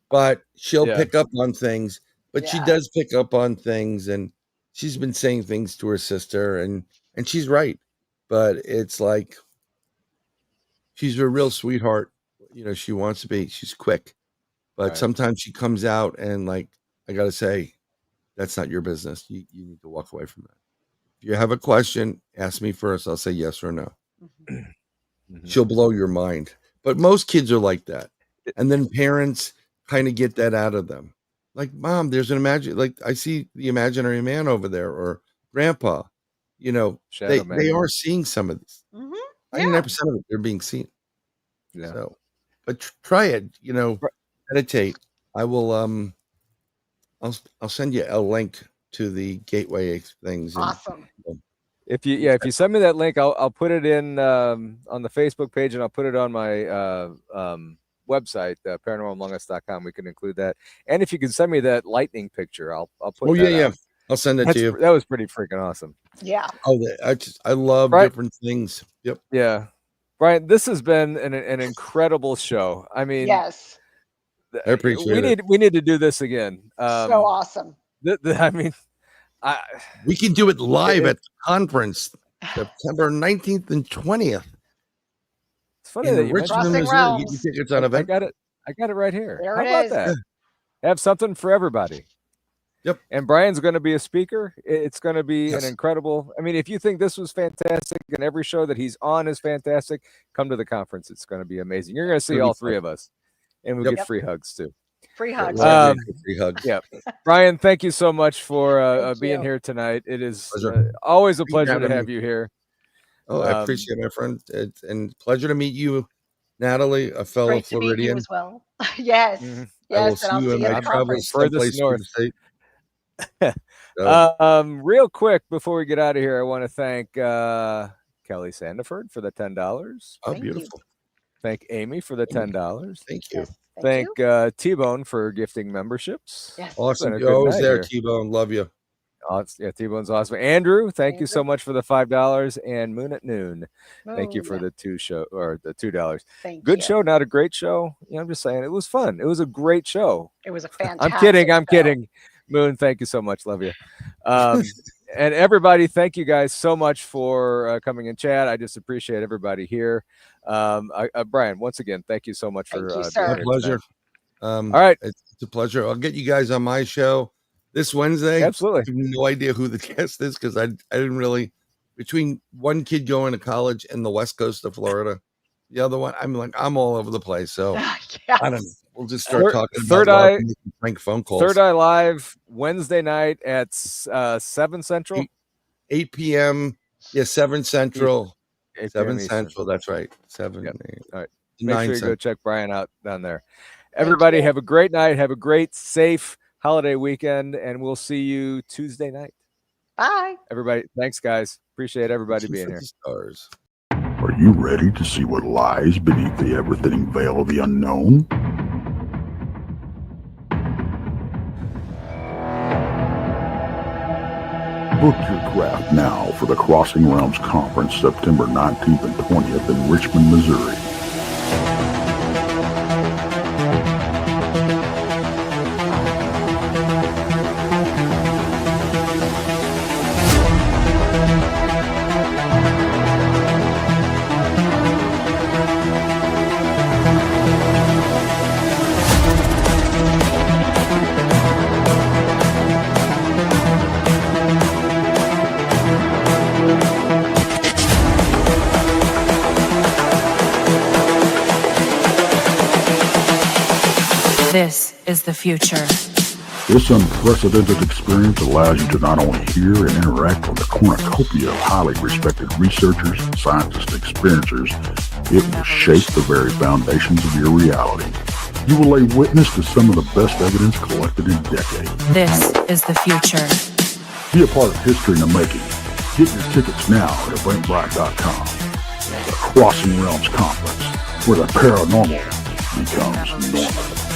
But she'll pick up on things. But she Yeah. does pick up on things, and she's been saying things to her sister, and she's right. But it's like she's a real sweetheart. She wants to be. She's quick. But sometimes she comes out and like, I gotta say, that's not your business. You need to walk away from that. If you have a question, ask me first. I'll say yes or no. She'll blow your mind. But most kids are like that. And then parents kind of get that out of them. Like, Mom, there's like I see the imaginary man over there, or Grandpa. Shadow man. They are seeing some of this. 99% of it, they're being seen. Yeah. So, but try it, meditate. I will I'll send you a link to the gateway things. Awesome. If you send me that link, I'll put it in on the Facebook page, and I'll put it on my website, paranormalamongus.com. We can include that. And if you can send me that lightning picture, I'll put that out. I'll send it to you. That was pretty freaking awesome. Yeah. Oh, I love different things. Yep. Yeah. Brian, this has been an incredible show. I mean, yes. I appreciate it. We need to do this again. So awesome. I mean, we can do it live at the conference, September 19th and 20th. It's funny that you Richmond, Missouri. Get your tickets on event. I got it right here. There How it about is. that? Have something for everybody. Yep. And Brian's going to be a speaker. It's going to be an incredible. I mean, if you think this was fantastic and every show that he's on is fantastic, come to the conference. It's going to be amazing. You're going to see all three of us, and we'll get free hugs too. Free hugs. Free hugs. Yeah. Brian, thank you so much for being here tonight. It is always a pleasure to have you here. Oh, I appreciate it, my friend. And pleasure to meet you, Natalie, a fellow Great to Floridian. meet you as well. Yes. I will Yes. see And I'll you see in you my at the travels conference. furthest north. So. Real quick before we get out of here, I want to thank Kelly Sandiford for the $10. Oh, beautiful. Thank Amy for the $10. Thank you. Yes. Thank T-Bone for gifting memberships. Yes. Awesome. You're always there, T-Bone. Love you. Yeah, T-Bone's awesome. Andrew, thank you so much for the $5, and Moon at Noon, thank you for the $2. Thank Good you. show, not a great show. I'm just saying it was fun. It was a great show. It was a fantastic. I'm kidding. Moon, thank you so much. Love you. And everybody, thank you guys so much for coming and chat. I just appreciate everybody here. Brian, once again, thank you so much for you, sir. My pleasure. All right, it's a pleasure. I'll get you guys on my show this Wednesday. Absolutely. I have no idea who the guest is because I didn't really, between one kid going to college in the west coast of Florida, the other one, I'm all over the place. So Yes. I don't know. We'll just start talking Third about Eye, prank phone calls. Third Eye Live Wednesday night at 7 Central. 8 p.m. Yeah, 7 Central. 8 7 p.m. Central. That's right. 7. Yep. 8, All right. Make 9 sure you go Central. check Brian out down there. Everybody have a great night. Have a great, safe holiday weekend, and we'll see you Tuesday night. Bye. Everybody, thanks, guys. Appreciate everybody being here. Stars. Are you ready to see what lies beneath the ever-thinning veil of the unknown? Book your craft now for the Crossing Realms Conference September 19th and 20th in Richmond, Missouri. This is the future. This unprecedented experience allows you to not only hear and interact with a cornucopia of highly respected researchers, scientists, and experiencers, it will shape the very foundations of your reality. You will lay witness to some of the best evidence collected in decades. This is the future. Be a part of history in the making. Get your tickets now at eventbrite.com. The Crossing Realms Conference, where the paranormal becomes normal.